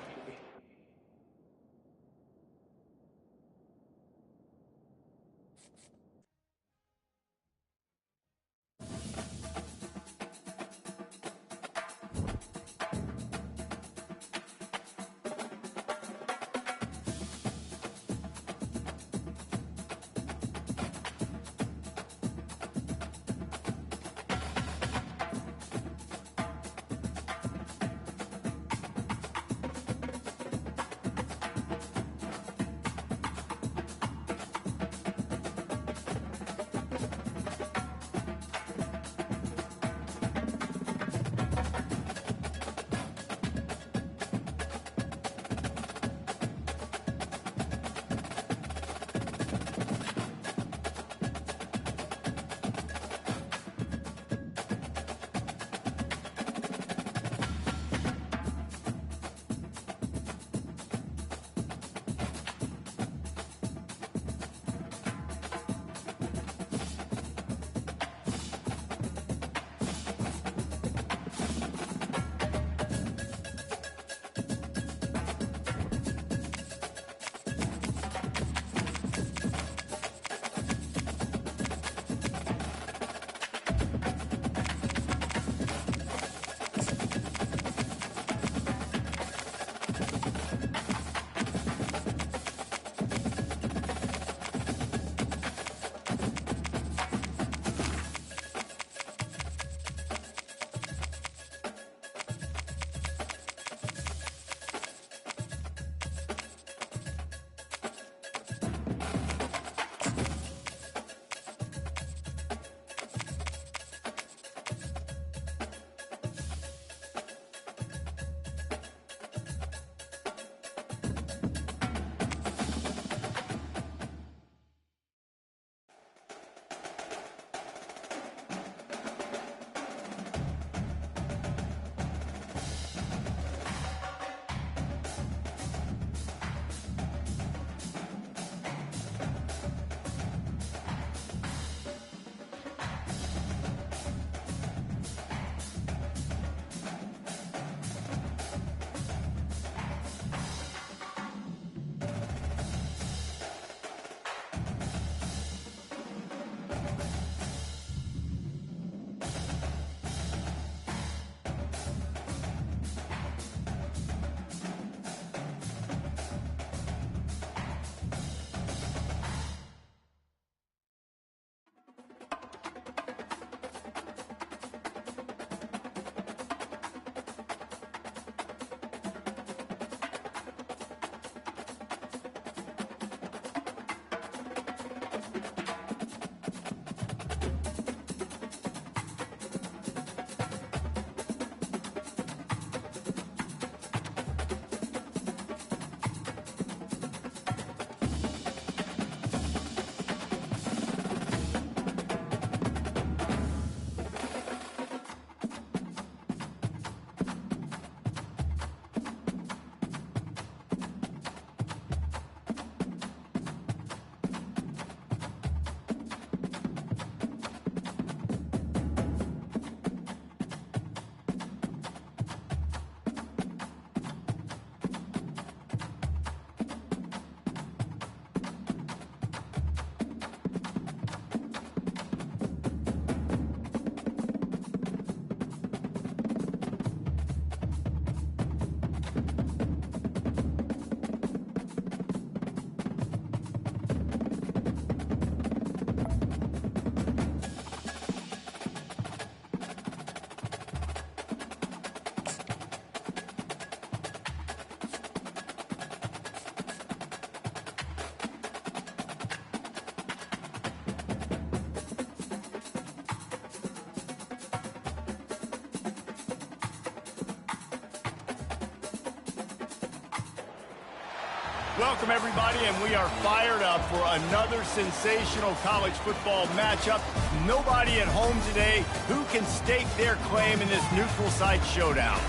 Welcome, everybody, and we are fired up for another sensational college football matchup. Nobody at home today who can stake their claim in this neutral site showdown.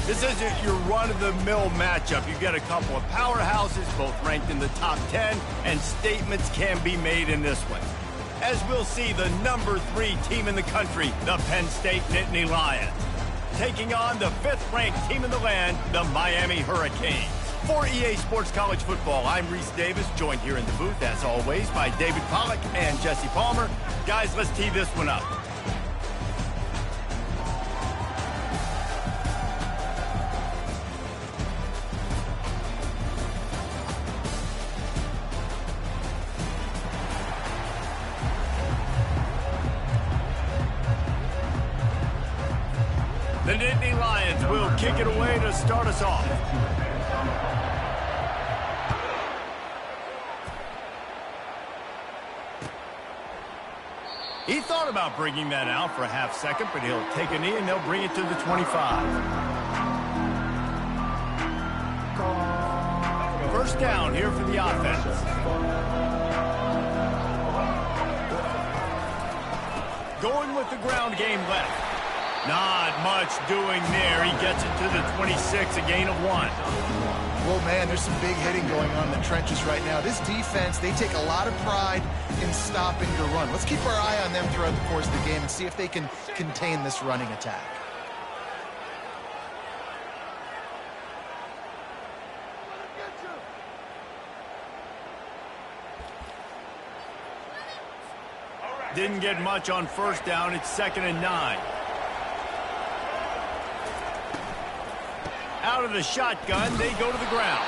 This isn't your run-of-the-mill matchup. You've got a couple of powerhouses, both ranked in the top 10, and statements can be made in this one. as we'll see the #3 team in the country, the Penn State Nittany Lions, taking on the 5th-ranked team in the land, the Miami Hurricanes. For EA Sports College Football, I'm Reese Davis, joined here in the booth, as always, by David Pollack and Jesse Palmer. Guys, let's tee this one up. The Nittany Lions will kick it away to start us off. He thought about bringing that out for a half second, but he'll take a knee and they'll bring it to the 25. First down here for the offense. Going with the ground game left. Not much doing there. He gets it to the 26, a gain of 1. Well, man, there's some big hitting going on in the trenches right now. This defense, they take a lot of pride in stopping the run. Let's keep our eye on them throughout the course of the game and see if they can contain this running attack. Didn't get much on first down. It's 2nd and 9. Out of the shotgun, they go to the ground.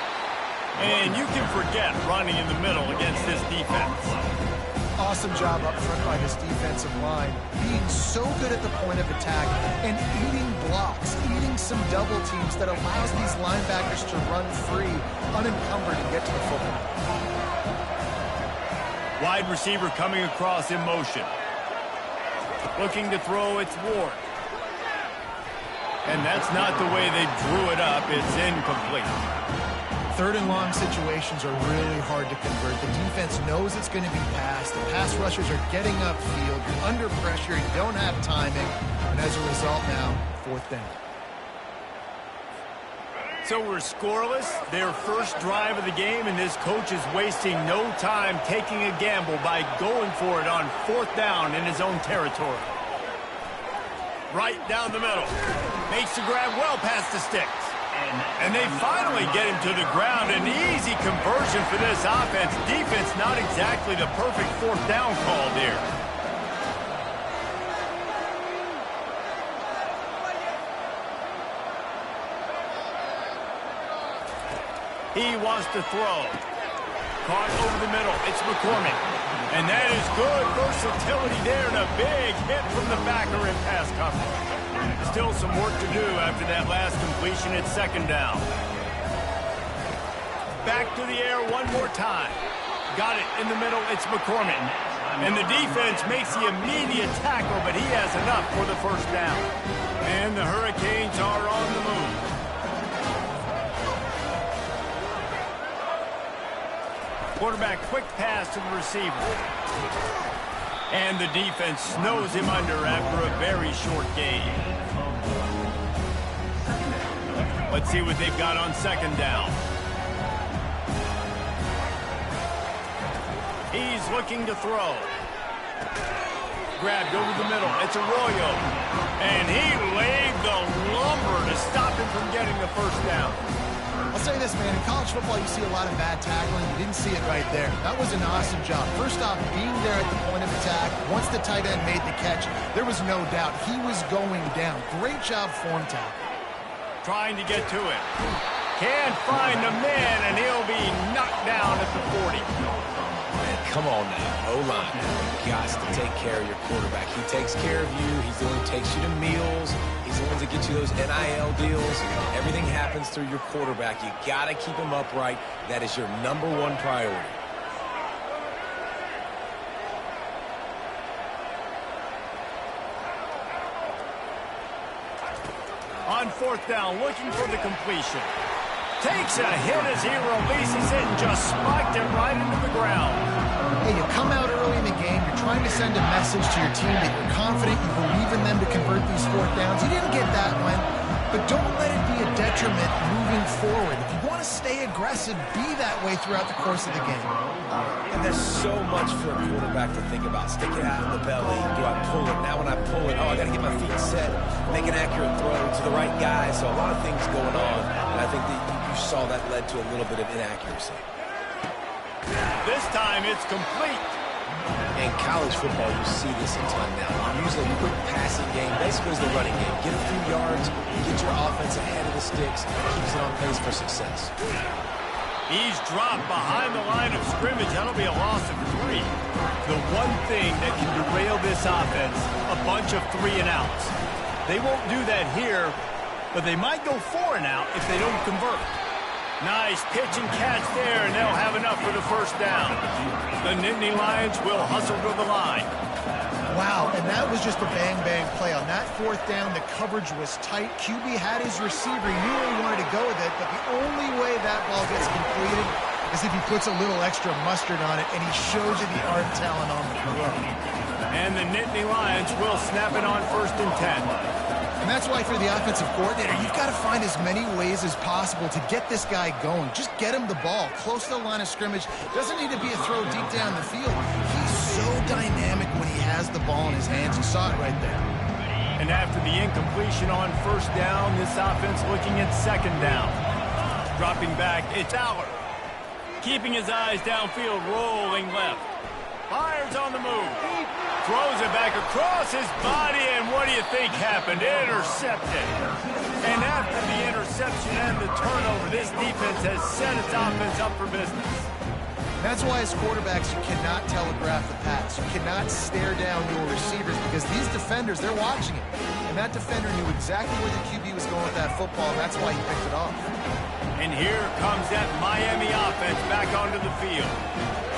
And you can forget running in the middle against this defense. Awesome job up front by this defensive line, being so good at the point of attack and eating blocks, eating some double teams that allows these linebackers to run free, unencumbered, and get to the football. Wide receiver coming across in motion. Looking to throw, it's Ward. And that's not the way they drew it up. It's incomplete. 3rd and long situations are really hard to convert. The defense knows it's going to be passed. The pass rushers are getting upfield. You're under pressure. You don't have timing. And as a result now, 4th down. So we're scoreless. Their first drive of the game, and this coach is wasting no time taking a gamble by going for it on 4th down in his own territory. Right down the middle. Makes the grab well past the sticks. And they finally get him to the ground. An easy conversion for this offense. Defense not exactly the perfect 4th down call there. He wants to throw. Caught over the middle. It's McCormick. And that is good versatility there, and a big hit from the backer in pass coverage. Still some work to do after that last completion. It's 2nd down. Back to the air one more time. Got it in the middle. It's McCormick. And the defense makes the immediate tackle, but he has enough for the 1st down. And the Hurricanes are on the move. Quarterback quick pass to the receiver. And the defense snows him under after a very short gain. Let's see what they've got on 2nd down. He's looking to throw. Grabbed over the middle. It's Arroyo. And he laid the lumber to stop him from getting the 1st down. I'll say this, man, in college football you see a lot of bad tackling. You didn't see it right there. That was an awesome job. First off, being there at the point of attack. Once the tight end made the catch, there was no doubt he was going down. Great job form tackle. Trying to get to it. Can't find the man, and he'll be knocked down at the 40. Man, come on now, O-line. You got to take care of your quarterback. He takes care of you. He's the one who takes you to meals. He's the one that gets you those NIL deals. Everything happens through your quarterback. You got to keep him upright. That is your #1 priority. On 4th down, looking for the completion. Takes a hit as he releases it and just spiked it right into the ground. Hey, you come out early in the game, you're trying to send a message to your team that you're confident, you believe in them to convert these 4th downs. You didn't get that one, but don't let it be a detriment moving forward. If you want to to stay aggressive, be that way throughout the course of the game. And there's so much for a quarterback to think about. Stick it out in the belly. Do I pull it? Now when I pull it, I got to get my feet set, make an accurate throw to the right guy. So a lot of things going on. And I think that you saw that led to a little bit of inaccuracy. This time it's complete. In college football, you see this a ton now. You use a quick passing game, basically as the running game. Get a few yards, get your offense ahead of the sticks, keeps it on pace for success. He's dropped behind the line of scrimmage. That'll be a loss of 3. The one thing that can derail this offense, a bunch of 3-and-outs. They won't do that here, but they might go 4-and-out if they don't convert. Nice pitch and catch there, and they'll have enough for the first down. The Nittany Lions will hustle to the line. Wow, and that was just a bang-bang play. On that 4th down, the coverage was tight. QB had his receiver. He knew where he wanted to go with it, but the only way that ball gets completed is if he puts a little extra mustard on it, and he shows you the arm talent on the throw. And the Nittany Lions will snap it on 1st and 10. And that's why for the offensive coordinator, you've got to find as many ways as possible to get this guy going. Just get him the ball close to the line of scrimmage. Doesn't need to be a throw deep down the field. He's so dynamic when he has the ball in his hands. You saw it right there. And after the incompletion on 1st down, this offense looking at 2nd down. Dropping back, it's Aller. Keeping his eyes downfield, rolling left. Fires on the move. Throws it back across his body, and what do you think happened? Intercepted. And after the interception and the turnover, this defense has set its offense up for business. That's why as quarterbacks, you cannot telegraph the pass. You cannot stare down your receivers because these defenders, they're watching it. And that defender knew exactly where the QB was going with that football, and that's why he picked it off. And here comes that Miami offense back onto the field.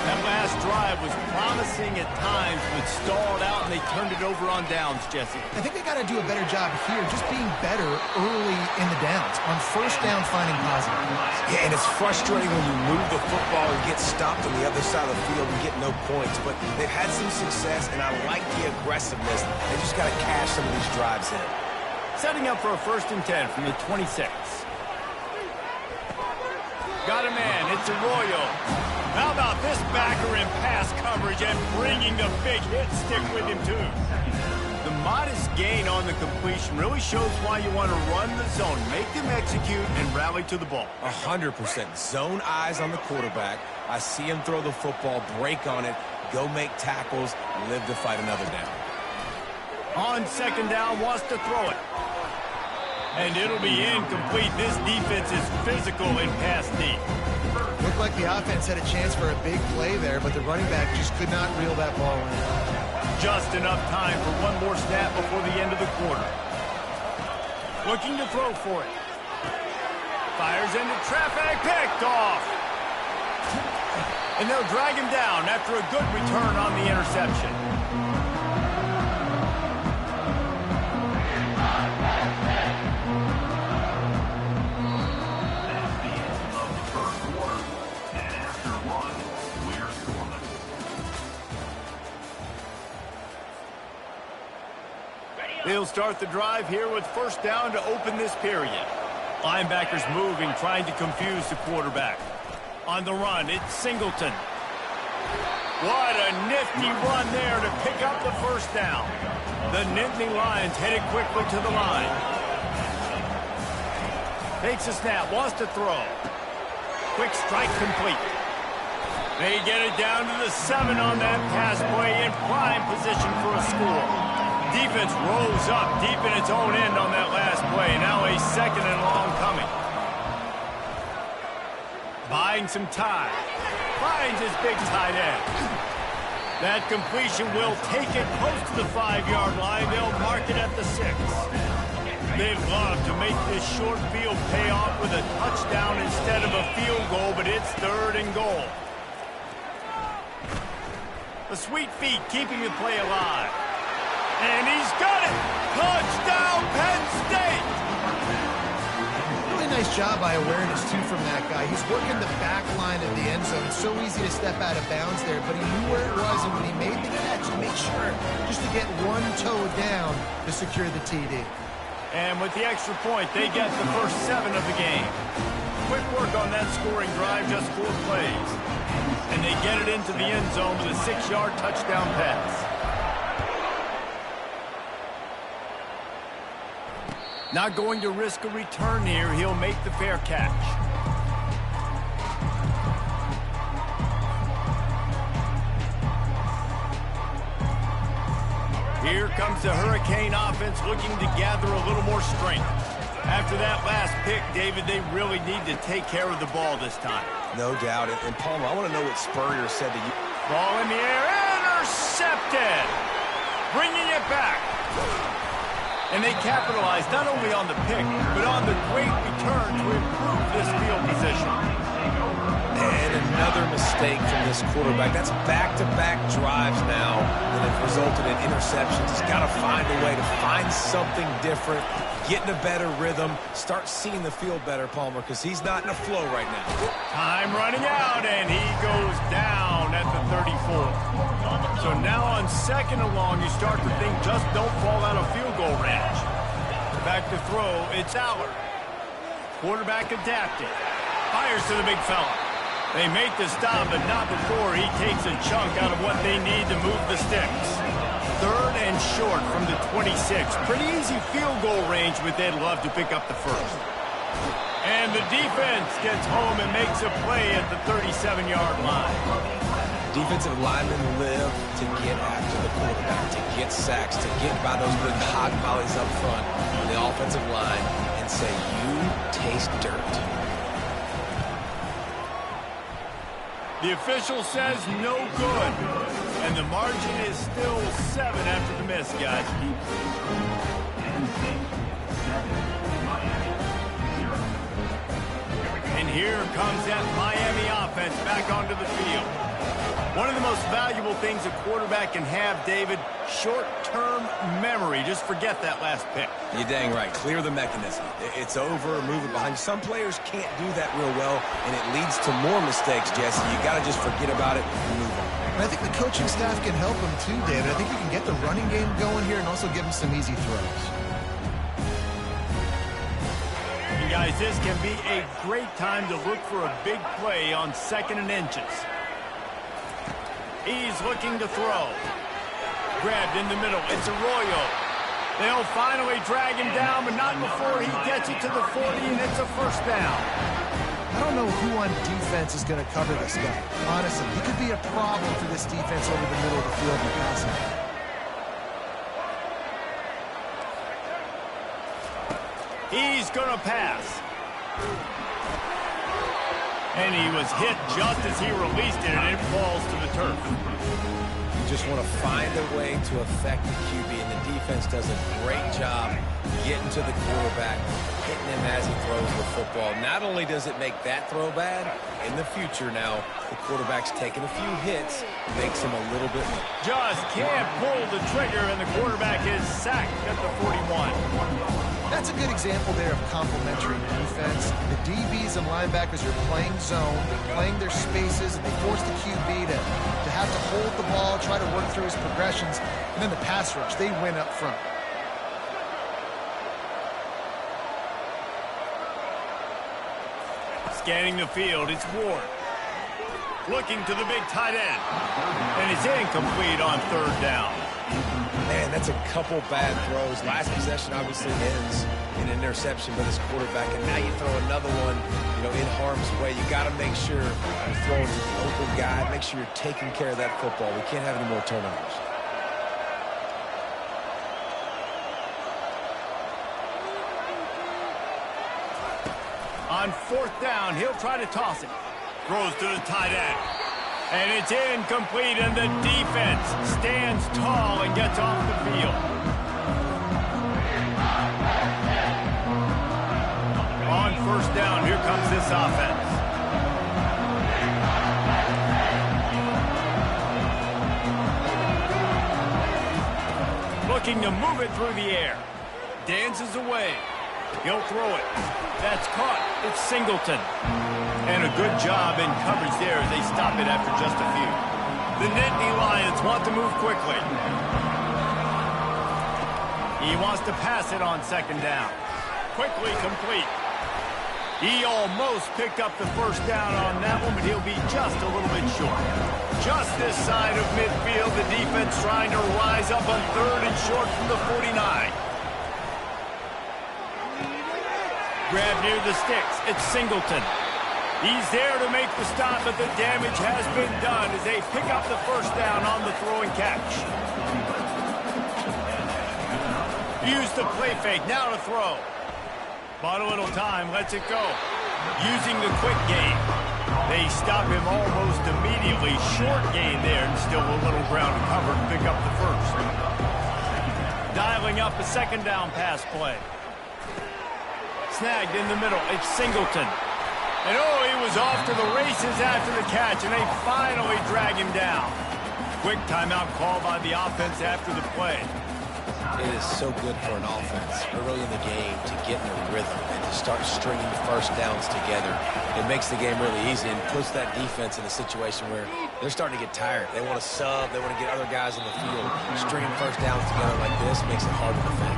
That last drive was promising at times, but stalled out, and they turned it over on downs, Jesse. I think they got to do a better job here, just being better early in the downs. On 1st down, finding positive points. Yeah, and it's frustrating when you move the football and get stopped on the other side of the field and get no points. But they've had some success, and I like the aggressiveness. They just got to cash some of these drives in. Setting up for a 1st and 10 from the 26. Got a man. It's Arroyo. How about this backer in pass coverage and bringing the big hit stick with him, too? The modest gain on the completion really shows why you want to run the zone, make them execute, and rally to the ball. 100%. Zone eyes on the quarterback. I see him throw the football, break on it, go make tackles, live to fight another down. On 2nd down, wants to throw it. And it'll be incomplete. This defense is physical in pass deep. Looked like the offense had a chance for a big play there, but the running back just could not reel that ball in. Just enough time for one more snap before the end of the quarter. Looking to throw for it. Fires into traffic, picked off. And they'll drag him down after a good return on the interception. They'll start the drive here with 1st down to open this period. Linebackers moving, trying to confuse the quarterback. On the run, it's Singleton. What a nifty run there to pick up the 1st down. The Nittany Lions headed quickly to the line. Takes a snap, wants to throw. Quick strike complete. They get it down to the 7 on that pass play in prime position for a score. Defense rolls up deep in its own end on that last play. Now a 2nd and long coming. Buying some time. Finds his big tight end. That completion will take it close to the 5-yard line. They'll mark it at the 6. They'd love to make this short field pay off with a touchdown instead of a field goal, but it's 3rd and goal. The sweet feet keeping the play alive. And he's got it! Touchdown, Penn State! Really nice job by awareness, too, from that guy. He's working the back line of the end zone. It's so easy to step out of bounds there, but he knew where it was, and when he made the catch, he made sure just to get one toe down to secure the TD. And with the extra point, they get the first 7 of the game. quick work on that scoring drive, just 4 plays. And they get it into the end zone with a 6-yard touchdown pass. Not going to risk a return here. He'll make the fair catch. Here comes the Hurricane offense looking to gather a little more strength. After that last pick, David, they really need to take care of the ball this time. No doubt. And Palmer, I want to know what Spurrier said to you. Ball in the air, intercepted. Bringing it back. And they capitalized not only on the pick, but on the great return to improve this field position. And another mistake from this quarterback. That's back-to-back drives now that have resulted in interceptions. He's got to find a way to find something different, get in a better rhythm, start seeing the field better, Palmer, because he's not in a flow right now. Time running out, and he goes down at the 34. So now on 2nd and long, you start to think just don't fall out of field goal range. Back to throw, it's Allard. Quarterback adapted. Fires to the big fella. They make the stop, but not before he takes a chunk out of what they need to move the sticks. 3rd and short from the 26. Pretty easy field goal range, but they'd love to pick up the first. And the defense gets home and makes a play at the 37-yard line. Defensive linemen live to get after the quarterback, to get sacks, to get by those big hog mollies up front on the offensive line and say, you taste dirt. The official says no good. And the margin is still 7 after the miss, guys. And here comes that Miami offense back onto the field. One of the most valuable things a quarterback can have, David, short-term memory. Just forget that last pick. You're dang right. Clear the mechanism. It's over, move it behind you. Some players can't do that real well, and it leads to more mistakes, Jesse. You got to just forget about it and move on. And I think the coaching staff can help him too, David. I think you can get the running game going here and also give him some easy throws. And guys, this can be a great time to look for a big play on 2nd and inches. He's looking to throw. Grabbed in the middle. It's Arroyo. They'll finally drag him down, but not before he gets it to the 40, and it's a first down. I don't know who on defense is going to cover this guy. Honestly, he could be a problem for this defense over the middle of the field in the passing game. He's going to pass. And he was hit just as he released it, and it falls to the turf. You just want to find a way to affect the QB, and the defense does a great job getting to the quarterback, hitting him as he throws the football. Not only does it make that throw bad, in the future now, the quarterback's taking a few hits, makes him a little bit more. Just can't pull the trigger, and the quarterback is sacked at the 41. That's a good example there of complementary defense. The DBs and linebackers are playing zone, they're playing their spaces, and they force the QB to have to hold the ball, try to work through his progressions, and then the pass rush, they win up front. Scanning the field, it's Ward. Looking to the big tight end. And it's incomplete on 3rd down. Man, that's a couple bad throws. Last possession obviously ends in an interception by this quarterback, and now you throw another one, in harm's way. You got to make sure you're throwing to the open guy. Make sure you're taking care of that football. We can't have any more turnovers. On 4th down, he'll try to toss it. Throws to the tight end. And it's incomplete, and the defense stands tall and gets off the field. On 1st down, here comes this offense. Looking to move it through the air. Dances away. He'll throw it. That's caught. It's Singleton. And a good job in coverage there as they stop it after just a few. The Nittany Lions want to move quickly. He wants to pass it on 2nd down. Quickly complete. He almost picked up the first down on that one, but he'll be just a little bit short. Just this side of midfield, the defense trying to rise up on 3rd and short from the 49. Grab near the sticks. It's Singleton. He's there to make the stop, but the damage has been done as they pick up the first down on the throw and catch. Use the play fake. Now to throw. Bought a little time. Lets it go. Using the quick game. They stop him almost immediately. Short gain there, and still a little ground to cover to pick up the first. Dialing up a second down pass play. Snagged in the middle. It's Singleton. And oh, he was off to the races after the catch, and they finally drag him down. Quick timeout call by the offense after the play. It is so good for an offense early in the game to get in a rhythm and to start stringing first downs together. It makes the game really easy and puts that defense in a situation where they're starting to get tired. They want to sub. They want to get other guys on the field. Stringing first downs together like this makes it hard to defend.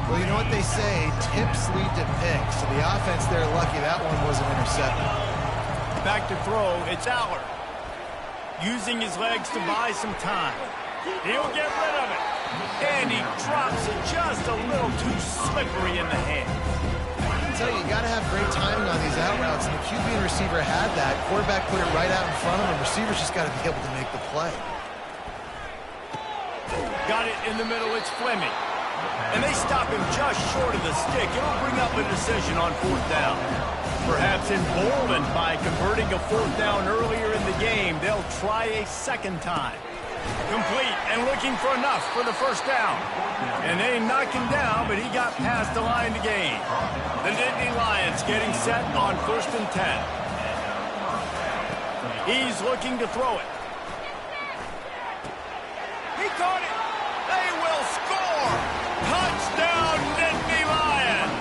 Well, you know what they say, tips lead to picks. So the offense there, lucky that one wasn't intercepted. Back to throw, it's Aller. Using his legs to buy some time. He'll get rid of it. And he drops it just a little too slippery in the hand. I tell you, you got to have great timing on these out routes, and the QB and receiver had that. Quarterback put it right out in front of him. Receivers just got to be able to make the play. Got it in the middle, it's Fleming. And they stop him just short of the stick. It'll bring up a decision on 4th down. Perhaps emboldened by converting a 4th down earlier in the game, they'll try a second time. Complete and looking for enough for the first down. And they knock him down, but he got past the line to gain. The Nittany Lions getting set on 1st and 10. He's looking to throw it. He caught it. They will score. Touchdown, Nittany Lions.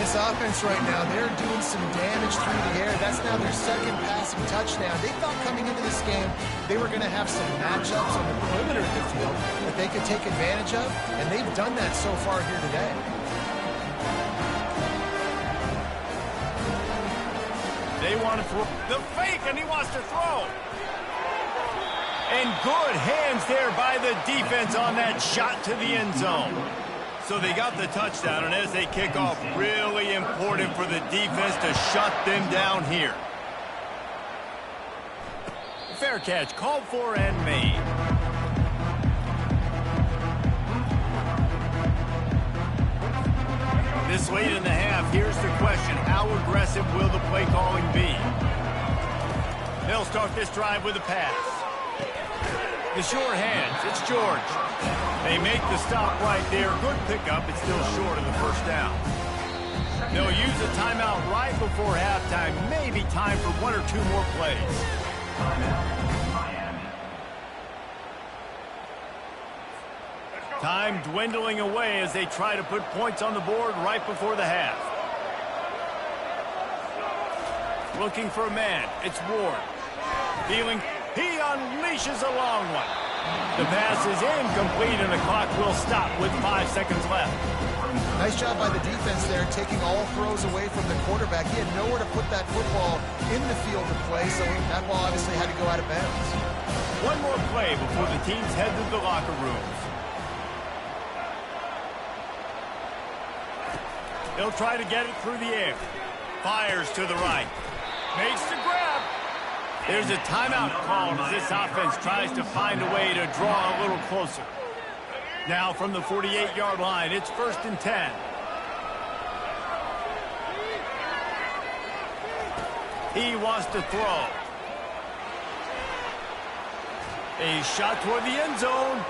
This offense right now, they're doing some damage through the air. That's now their second passing touchdown. They thought coming into this game they were going to have some matchups on the perimeter of the field that they could take advantage of, and they've done that so far here today. They want to throw the fake, and he wants to throw. And good hands there by the defense on that shot to the end zone. So they got the touchdown, and as they kick off, really important for the defense to shut them down here. Fair catch, called for and made. This late in the half, here's the question. How aggressive will the play calling be? They'll start this drive with a pass. The sure hands, it's George. They make the stop right there. Good pickup. It's still short of the first down. They'll use a timeout right before halftime. Maybe time for 1 or 2 more plays. Time dwindling away as they try to put points on the board right before the half. Looking for a man. It's Ward. Feeling. He unleashes a long one. The pass is incomplete, and the clock will stop with 5 seconds left. Nice job by the defense there, taking all throws away from the quarterback. He had nowhere to put that football in the field to play, so that ball obviously had to go out of bounds. One more play before the teams head to the locker rooms. He'll try to get it through the air. Fires to the right. Makes the grab. There's a timeout called as this offense tries to find a way to draw a little closer. Now from the 48-yard line, it's 1st and 10. He wants to throw. A shot toward the end zone.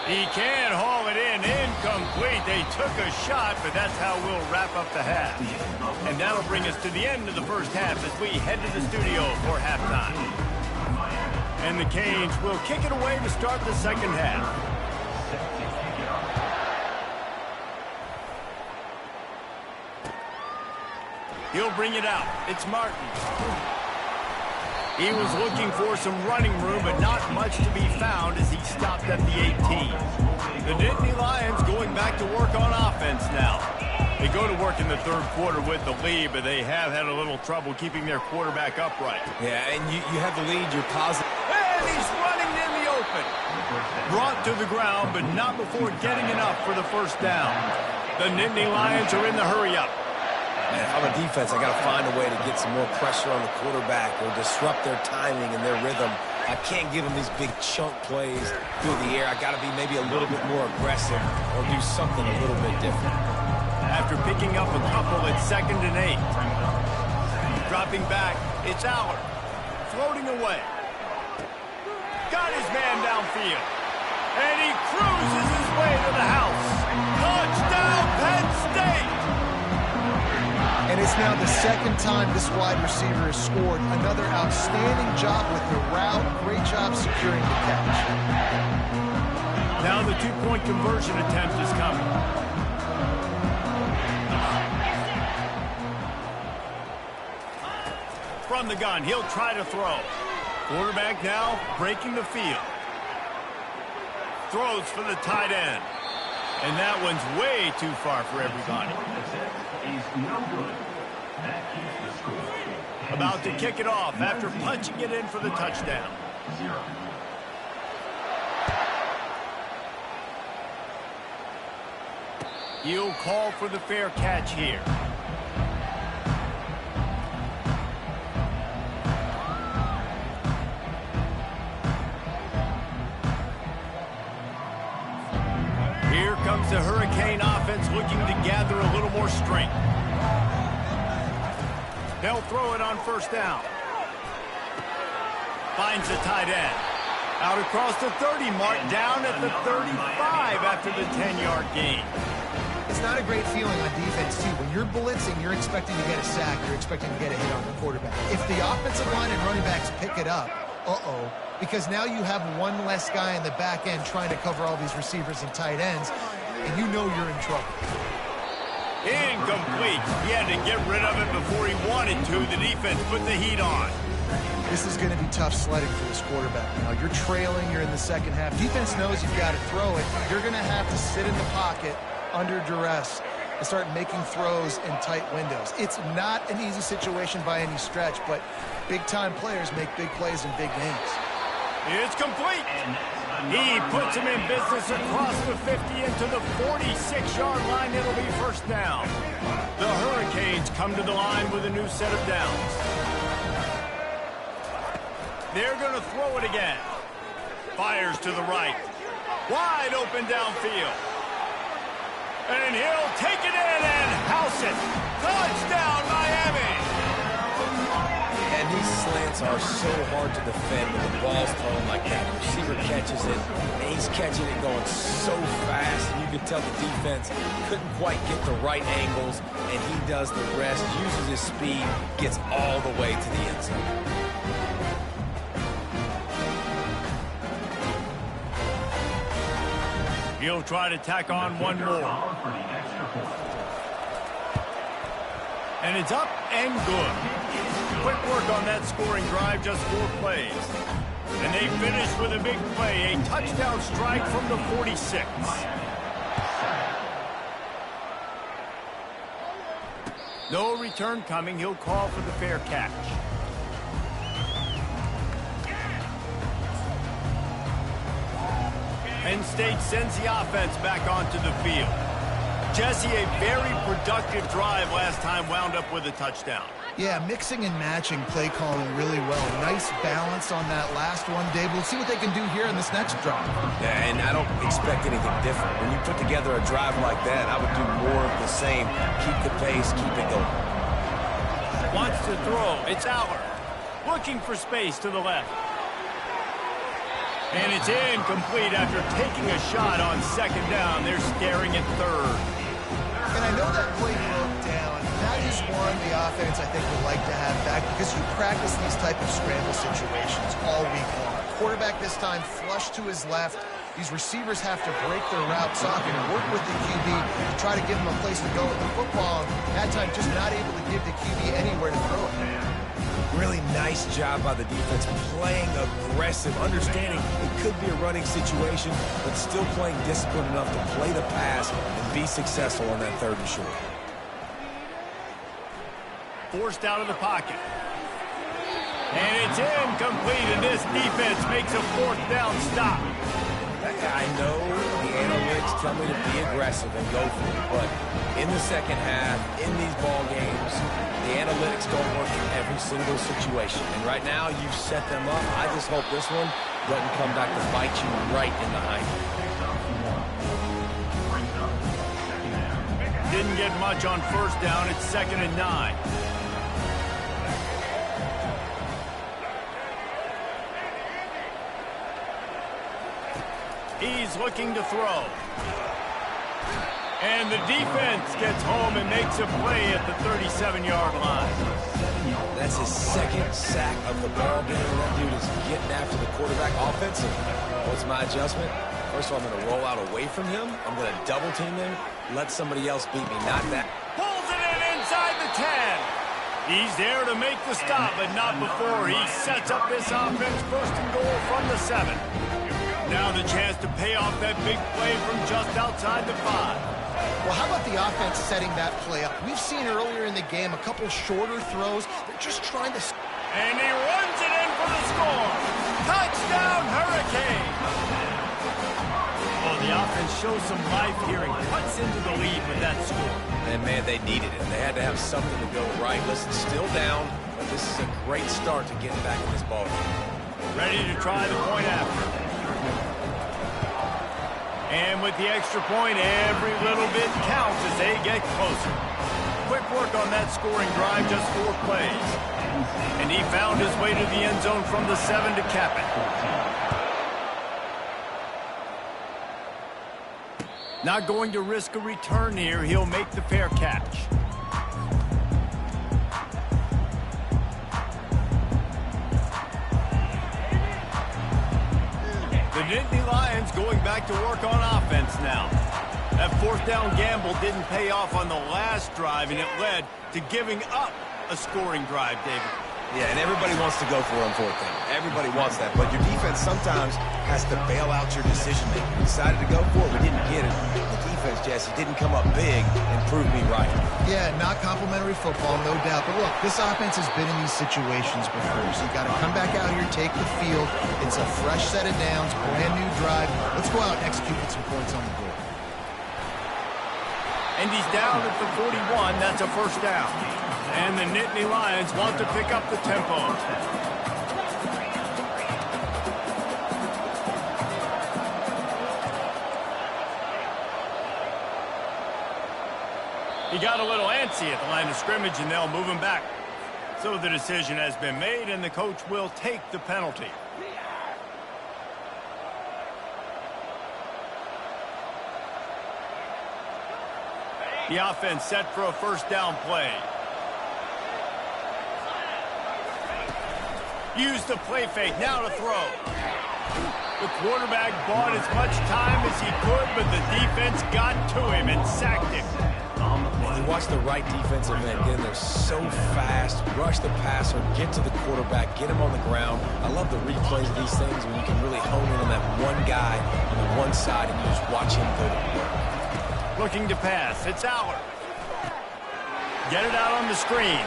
He can't haul it in. Incomplete. They took a shot, but that's how we'll wrap up the half. And that'll bring us to the end of the first half as we head to the studio for halftime. And the Canes will kick it away to start the second half. He'll bring it out. It's Martin. He was looking for some running room, but not much to be found as he stopped at the 18. The Nittany Lions going back to work on offense now. They go to work in the third quarter with the lead, but they have had a little trouble keeping their quarterback upright. Yeah, and you have the lead, you're positive. And he's running in the open. Brought to the ground, but not before getting enough for the first down. The Nittany Lions are in the hurry-up. Man, if I'm a defense, I got to find a way to get some more pressure on the quarterback or disrupt their timing and their rhythm. I can't give them these big chunk plays through the air. I got to be maybe a little bit more aggressive or do something a little bit different. After picking up a couple at 2nd and 8. Dropping back, it's Allard. Floating away. Got his man downfield. And he cruises his way to the house. Touchdown, Penn State! And it's now the second time this wide receiver has scored. Another outstanding job with the route. Great job securing the catch. Now the two-point conversion attempt is coming. From the gun, he'll try to throw. Quarterback now breaking the field. Throws for the tight end. And that one's way too far for everybody. About to kick it off after punching it in for the touchdown. He'll call for the fair catch here. Here comes the Hurricane offense looking to gather a little more strength. They'll throw it on first down. Finds the tight end. Out across the 30 mark, down at the 35 after the 10-yard gain. It's not a great feeling on defense, too. When you're blitzing, you're expecting to get a sack. You're expecting to get a hit on the quarterback. If the offensive line and running backs pick it up, because now you have one less guy in the back end trying to cover all these receivers and tight ends, and you know you're in trouble. Incomplete. He had to get rid of it before he wanted to. The defense put the heat on. This is going to be tough sledding for this quarterback. Now, you're trailing. You're in the second half. Defense knows you've got to throw it. You're going to have to sit in the pocket under duress and start making throws in tight windows. It's not an easy situation by any stretch, but big-time players make big plays in big games. It's complete. He puts him in business across the 50 into the 46-yard line. It'll be first down. The Hurricanes come to the line with a new set of downs. They're going to throw it again. Fires to the right. Wide open downfield. And he'll take it in and house it. Touchdown, Miami. And these slants are so hard to defend when the ball's thrown like that. The receiver catches it, and he's catching it going so fast. And you can tell the defense couldn't quite get the right angles, and he does the rest, uses his speed, gets all the way to the end zone. He'll try to tack on one more. And it's up and good. Quick work on that scoring drive, just 4 plays. And they finish with a big play, a touchdown strike from the 46. No return coming. He'll call for the fair catch. Penn State sends the offense back onto the field. Jesse, a very productive drive last time, wound up with a touchdown. Yeah, mixing and matching play calling really well. Nice balance on that last one, Dave. We'll see what they can do here in this next drive. Yeah, and I don't expect anything different. When you put together a drive like that, I would do more of the same. Keep the pace, keep it going. Wants to throw. It's Allard. Looking for space to the left. And it's incomplete after taking a shot on second down. They're staring at third. And I know that play broke down. That is one the offense, I think, would like to have back because you practice these type of scramble situations all week long. Quarterback this time flush to his left. These receivers have to break their route socket and work with the QB to try to give him a place to go with the football. That time just not able to give the QB anywhere to throw it. Really nice job by the defense, playing aggressive, understanding it could be a running situation, but still playing disciplined enough to play the pass and be successful on that 3rd and short. forced out of the pocket. And it's incomplete, and this defense makes a fourth down stop. I know the analytics tell me to be aggressive and go for it, but in the second half, in these ball games, the analytics don't work in every single situation. And right now, you've set them up. I just hope this one doesn't come back to bite you right in the hind. Didn't get much on first down. It's 2nd and 9. He's looking to throw. And the defense gets home and makes a play at the 37-yard line. That's his second sack of the ball game. That dude is getting after the quarterback offensive. What's my adjustment? First of all, I'm going to roll out away from him. I'm going to double team him. Let somebody else beat me, not that. Pulls it in inside the 10. He's there to make the stop, but not before he sets up this offense 1st and goal from the 7. Now the chance to pay off that big play from just outside the 5. Well, how about the offense setting that play up? We've seen earlier in the game a couple shorter throws. They're just trying to... And he runs it in for the score. Touchdown, Hurricane! Well, the offense shows some life here and cuts into the lead with that score. And, man, they needed it. They had to have something to go right. Listen, still down, but this is a great start to getting back in this ball game. Ready to try the point after. And with the extra point, every little bit counts as they get closer. Quick work on that scoring drive, just 4 plays. And he found his way to the end zone from the 7 to cap it. Not going to risk a return here. He'll make the fair catch. The Nittany Lions going back to work on offense now. That 4th down gamble didn't pay off on the last drive, and it led to giving up a scoring drive, David. Yeah, and everybody wants to go for it on 4th down. Everybody wants that, but your defense sometimes has to bail out your decision-making. We decided to go for it. We didn't get it. The defense, Jesse, didn't come up big and prove me right. Yeah, not complimentary football, no doubt. But look, this offense has been in these situations before, so you got to come back out here, take the field. It's a fresh set of downs, brand new drive. Let's go out and execute with some points on the board. And he's down at the 41. That's a 1st down. And the Nittany Lions want to pick up the tempo. He got a little antsy at the line of scrimmage, and they'll move him back. So the decision has been made, and the coach will take the penalty. The offense set for a 1st down play. Use the play fake, now to throw. The quarterback bought as much time as he could, but the defense got to him and sacked him. You watch the right defensive end get in there so fast, rush the passer, get to the quarterback, get him on the ground. I love the replays of these things when you can really hone in on that one guy on the one side and you just watch him go to work. Looking to pass. It's Aller. Get it out on the screen.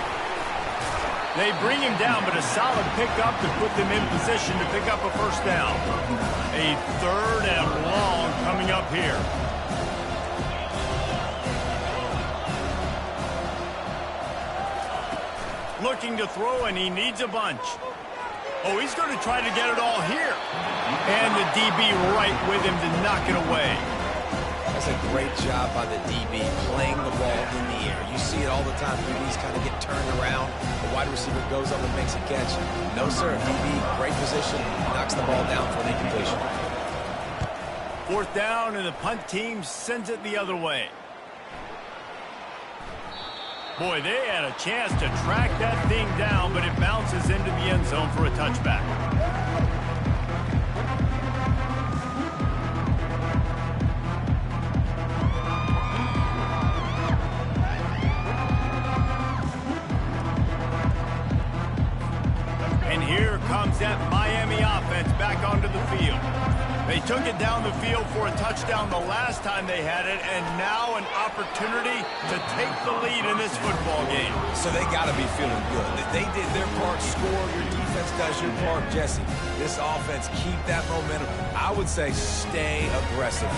They bring him down, but a solid pickup to put them in position to pick up a 1st down. A 3rd and long coming up here. Looking to throw, and he needs a bunch. Oh, he's going to try to get it all here. And the DB right with him to knock it away. That's a great job by the DB, playing the ball in the air. You see it all the time. DBs kind of get turned around. The wide receiver goes up and makes a catch. No, sir. DB, great position, knocks the ball down for an incompletion. 4th down, and the punt team sends it the other way. Boy, they had a chance to track that thing down, but it bounces into the end zone for a touchback. And here comes that Miami offense back onto the field. They took it down the field for a touchdown the last time they had it, and now an opportunity to take the lead in this football game. So they got to be feeling good. They did their part, score. Your defense does your part, Jesse. This offense, keep that momentum. I would say stay aggressive.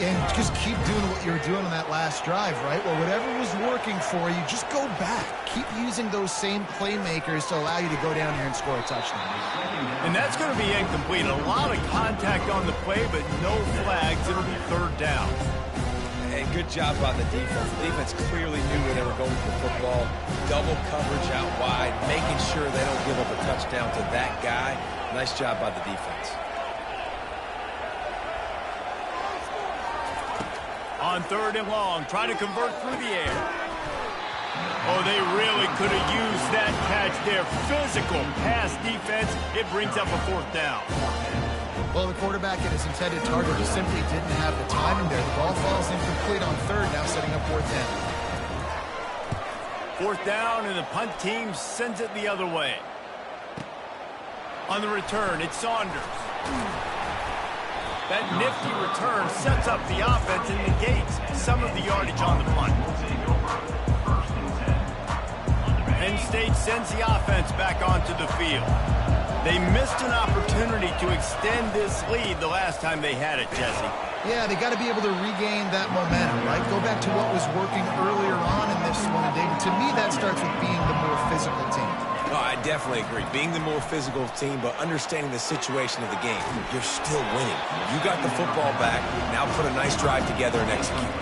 And just keep doing what you were doing on that last drive, right? Well, whatever was working for you, just go back. Keep using those same playmakers to allow you to go down here and score a touchdown. And that's going to be incomplete. A lot of contact on the play, but no flags. It'll be third down. And good job by the defense. The defense clearly knew where they were going with the football. Double coverage out wide, making sure they don't give up a touchdown to that guy. Nice job by the defense. On third and long, try to convert through the air. Oh, they really could have used that catch there. Physical pass defense. It brings up a fourth down. Well, the quarterback and his intended target just simply didn't have the timing there. The ball falls incomplete on third, now setting up fourth down. Fourth down, and the punt team sends it the other way. On the return, it's Saunders. That nifty return sets up the offense and negates some of the yardage on the punt. Penn State sends the offense back onto the field. They missed an opportunity to extend this lead the last time they had it, Jesse. Yeah, they got to be able to regain that momentum, right? Go back to what was working earlier on in this one. And David, to me, that starts with being the more physical team. No, I definitely agree. Being the more physical team, but understanding the situation of the game. You're still winning. You got the football back. Now put a nice drive together and execute.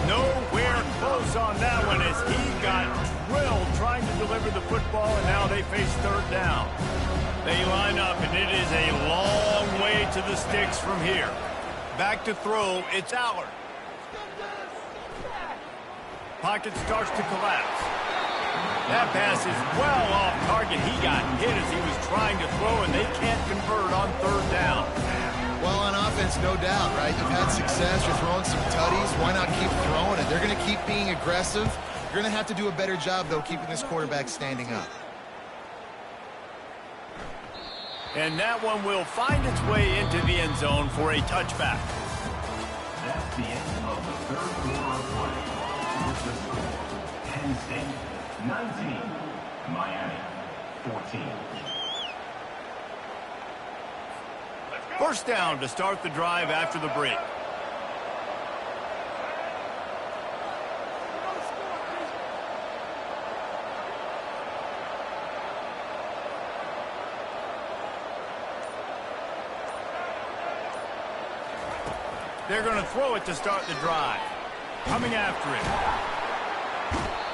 Nowhere close on that one as he got drilled trying to deliver the football, and now they face third down. They line up, and it is a long way to the sticks from here. Back to throw, it's Allard. Pocket starts to collapse. That pass is well off target. He got hit as he was trying to throw, and they can't convert on third down. Well, on offense, no doubt, right? You've had success. You're throwing some tutties. Why not keep throwing it? They're going to keep being aggressive. You're going to have to do a better job, though, keeping this quarterback standing up. And that one will find its way into the end zone for a touchback. That's the end of the third quarter of play. With the score, Penn State 19, Miami 14. First down to start the drive after the break. They're going to throw it to start the drive. Coming after it.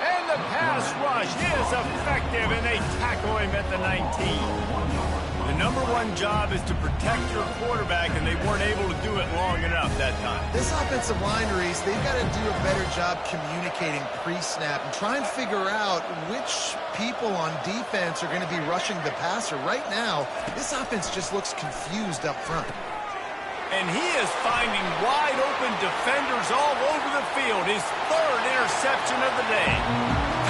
And the pass rush is effective, and they tackle him at the 19. The number one job is to protect your quarterback, and they weren't able to do it long enough that time. This offensive line, Reese, they've got to do a better job communicating pre-snap and try and figure out which people on defense are going to be rushing the passer. Right now, this offense just looks confused up front. And he is finding wide-open defenders all over the field. His third interception of the day.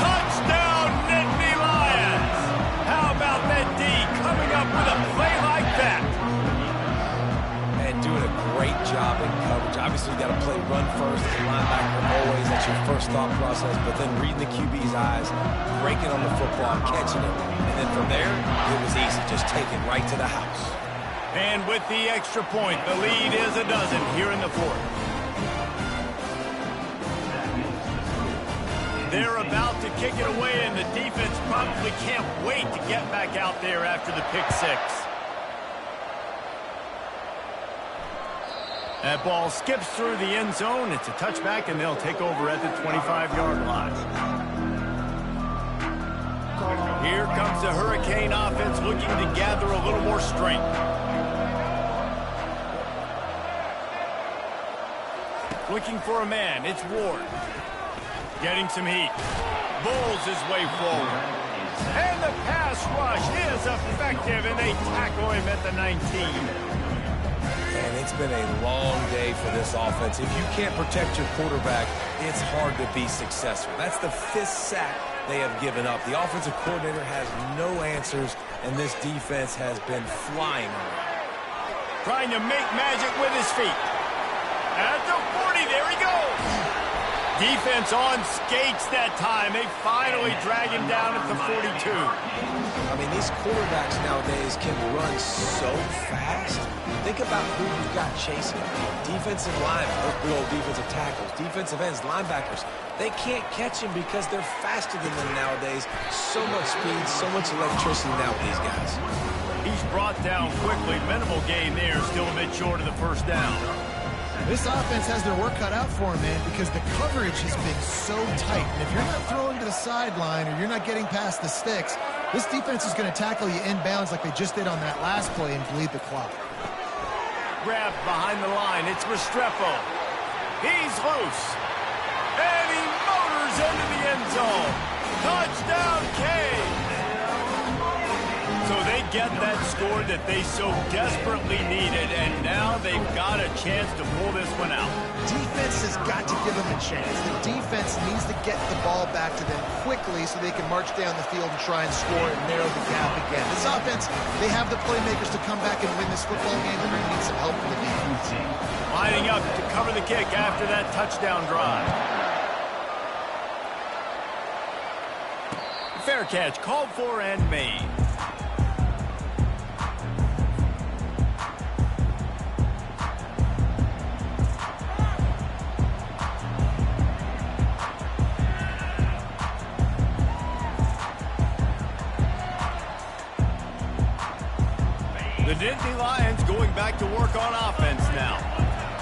Touchdown, Nittany Lions! How about that D coming up with a play like that? And doing a great job in coverage. Obviously, you got to play run first. Linebacker always, that's your first thought process. But then reading the QB's eyes, breaking on the football, catching it. And then from there, it was easy. Just take it right to the house. And with the extra point, the lead is a dozen here in the fourth. They're about to kick it away, and the defense probably can't wait to get back out there after the pick six. That ball skips through the end zone. It's a touchback, and they'll take over at the 25-yard line. Here comes the Hurricane offense looking to gather a little more strength. Looking for a man, it's Ward. Getting some heat. Bowls his way forward. And the pass rush is effective, and they tackle him at the 19. And it's been a long day for this offense. If you can't protect your quarterback, it's hard to be successful. That's the fifth sack they have given up. The offensive coordinator has no answers, and this defense has been flying around. trying to make magic with his feet. At the 40, there he goes. Defense on skates that time. They finally drag him down at the 42. I mean, these quarterbacks nowadays can run so fast. Think about who you've got chasing. Defensive linemen, those defensive tackles, defensive ends, linebackers. They can't catch him because they're faster than them nowadays. So much speed, so much electricity now with these guys. He's brought down quickly. Minimal gain there. Still a bit short of the first down. This offense has their work cut out for them, man, because the coverage has been so tight. And if you're not throwing to the sideline or you're not getting past the sticks, this defense is going to tackle you inbounds like they just did on that last play and bleed the clock. Grab behind the line. It's Restrepo. He's loose. And he motors into the end zone. Touchdown, Cade. So they get that score that they so desperately needed, and now they've got a chance to pull this one out. Defense has got to give them a chance. The defense needs to get the ball back to them quickly so they can march down the field and try and score and narrow the gap again. This offense, they have the playmakers to come back and win this football game. They're going to need some help from the defense. Lining up to cover the kick after that touchdown drive. Fair catch, called for and made. The Nittany Lions going back to work on offense now.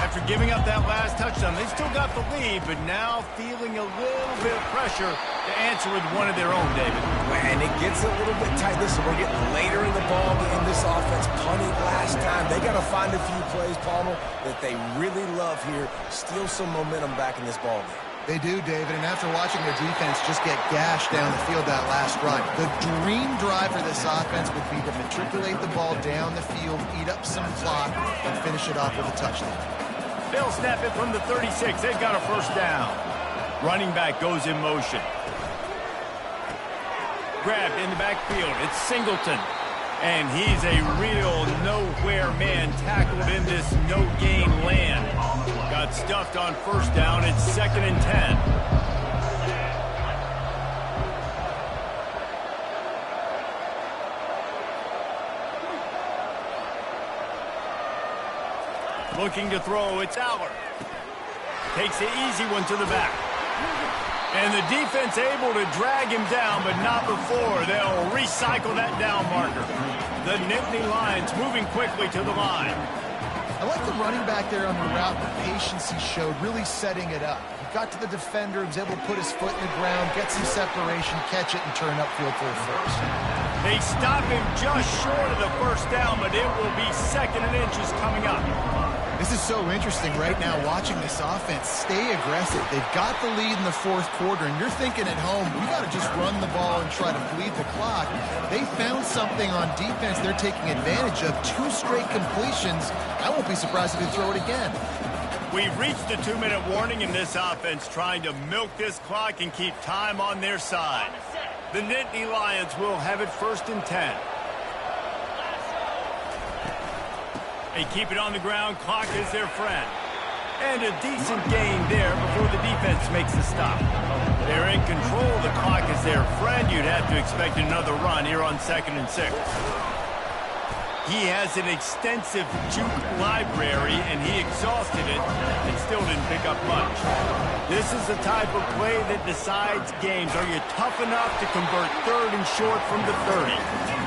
After giving up that last touchdown, they still got the lead, but now feeling a little bit of pressure to answer with one of their own, David. And it gets a little bit tight. Listen, we're getting later in the ball in this offense. Punting last time. They got to find a few plays, Palmer, that they really love here. Steal some momentum back in this ball game. They do, David, and after watching their defense just get gashed down the field that last run, the dream drive for this offense would be to matriculate the ball down the field, eat up some clock, and finish it off with a touchdown. They'll snap it from the 36. They've got a first down. Running back goes in motion. Grabbed in the backfield. It's Singleton. And he's a real nowhere man, tackled in this no-gain land. Got stuffed on first down. It's 2nd and 10. Looking to throw, it's Aller. Takes the easy one to the back. And the defense able to drag him down, but not before. They'll recycle that down marker. The Nittany Lions moving quickly to the line. I like the running back there on the route, the patience he showed, really setting it up. He got to the defender, was able to put his foot in the ground, get some separation, catch it, and turn upfield for a first. They stop him just short of the first down, but it will be 2nd and inches coming up. This is so interesting right now watching this offense stay aggressive. They've got the lead in the fourth quarter, and you're thinking at home, we got to just run the ball and try to bleed the clock. They found something on defense they're taking advantage of. 2 straight completions. I won't be surprised if they throw it again. We've reached the 2-minute warning in this offense, trying to milk this clock and keep time on their side. The Nittany Lions will have it 1st and 10. They keep it on the ground. Clock is their friend. And a decent gain there before the defense makes the stop. They're in control. The clock is their friend. You'd have to expect another run here on 2nd and 6. He has an extensive juke library, and he exhausted it and still didn't pick up much. This is the type of play that decides games. Are you tough enough to convert 3rd and short from the 30?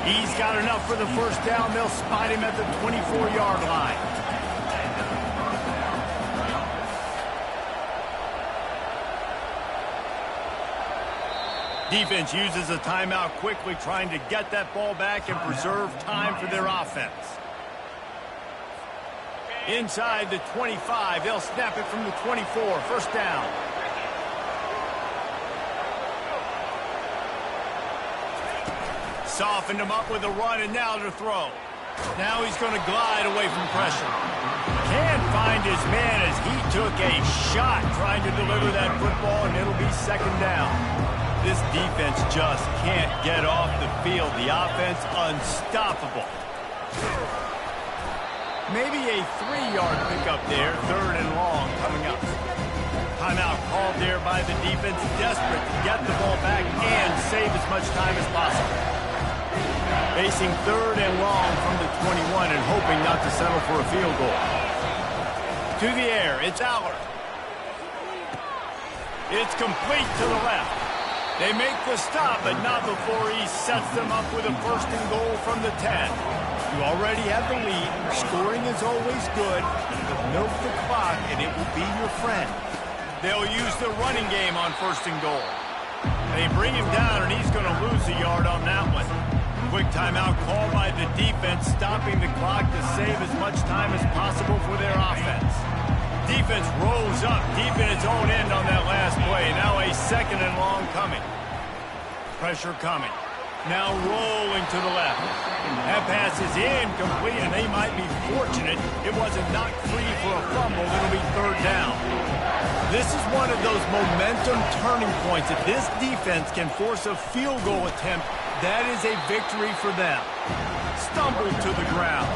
He's got enough for the first down. They'll spot him at the 24-yard line. Defense uses a timeout quickly, trying to get that ball back and preserve time for their offense. Inside the 25, they'll snap it from the 24. First down. Softened him up with a run, and now to throw. Now he's going to glide away from pressure. Can't find his man as he took a shot trying to deliver that football, and it'll be 2nd down. This defense just can't get off the field. The offense unstoppable. Maybe a 3-yard pickup there, 3rd and long coming up. Timeout called there by the defense, desperate to get the ball back and save as much time as possible. Facing 3rd and long from the 21 and hoping not to settle for a field goal. To the air, it's Allard. It's complete to the left. They make the stop, but not before he sets them up with a 1st and goal from the 10. You already have the lead. Scoring is always good, but milk the clock and it will be your friend. They'll use the running game on 1st and goal. They bring him down, and he's going to lose a yard on that one. Quick timeout call by the defense, stopping the clock to save as much time as possible for their offense. Defense rolls up deep in its own end on that last play. Now a 2nd and long coming. Pressure coming. Now rolling to the left. That pass is incomplete, and they might be fortunate it wasn't knocked free for a fumble. It'll be 3rd down. This is one of those momentum turning points. If this defense can force a field goal attempt, that is a victory for them. Stumbled to the ground.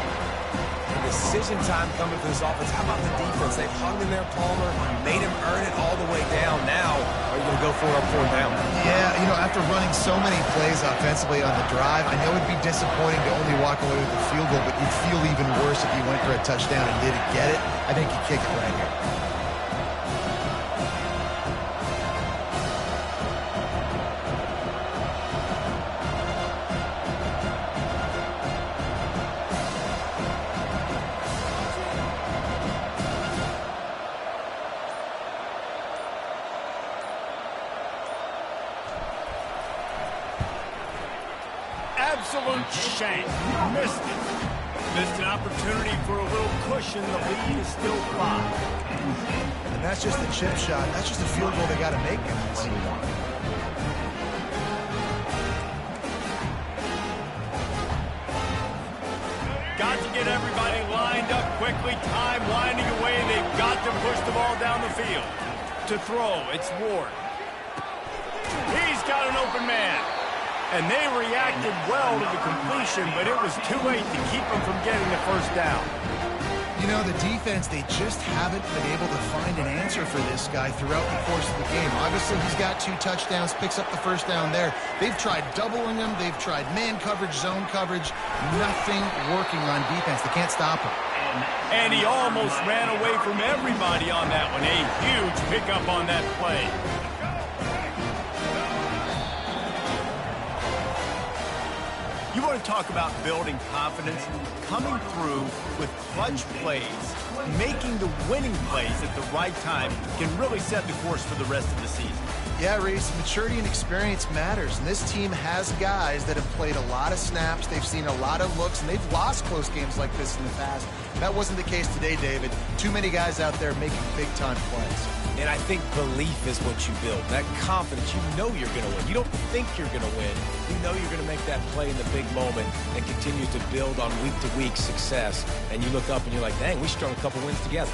Decision time coming for this offense. How about the defense? They've hung in there, Palmer, made him earn it all the way down. Now, are you going to go for it on 4th down? Yeah, you know, after running so many plays offensively on the drive, I know it'd be disappointing to only walk away with a field goal, but you'd feel even worse if you went for a touchdown and didn't get it. I think you kick it right here. Absolute shank. Missed it. Missed an opportunity for a little cushion. The lead is still 5. And that's just a chip shot. That's just a field goal they got to make, guys. Got to get everybody lined up quickly. Time winding away. They've got to push the ball down the field. To throw, it's Ward. He's got an open man. And they reacted well to the completion, but it was too late to keep them from getting the 1st down. You know, the defense, they just haven't been able to find an answer for this guy throughout the course of the game. Obviously, he's got 2 touchdowns, picks up the 1st down there. They've tried doubling him. They've tried man coverage, zone coverage. Nothing working on defense. They can't stop him. And he almost ran away from everybody on that one. A huge pickup on that play. You want to talk about building confidence? Coming through with clutch plays, making the winning plays at the right time can really set the course for the rest of the season. Yeah, Reese, maturity and experience matters. And this team has guys that have played a lot of snaps. They've seen a lot of looks, and they've lost close games like this in the past. That wasn't the case today, David. Too many guys out there making big-time plays. And I think belief is what you build. That confidence, you know you're going to win. You don't think you're going to win. You know you're going to make that play in the big moment and continue to build on week-to-week success. And you look up and you're like, dang, we strung a couple wins together.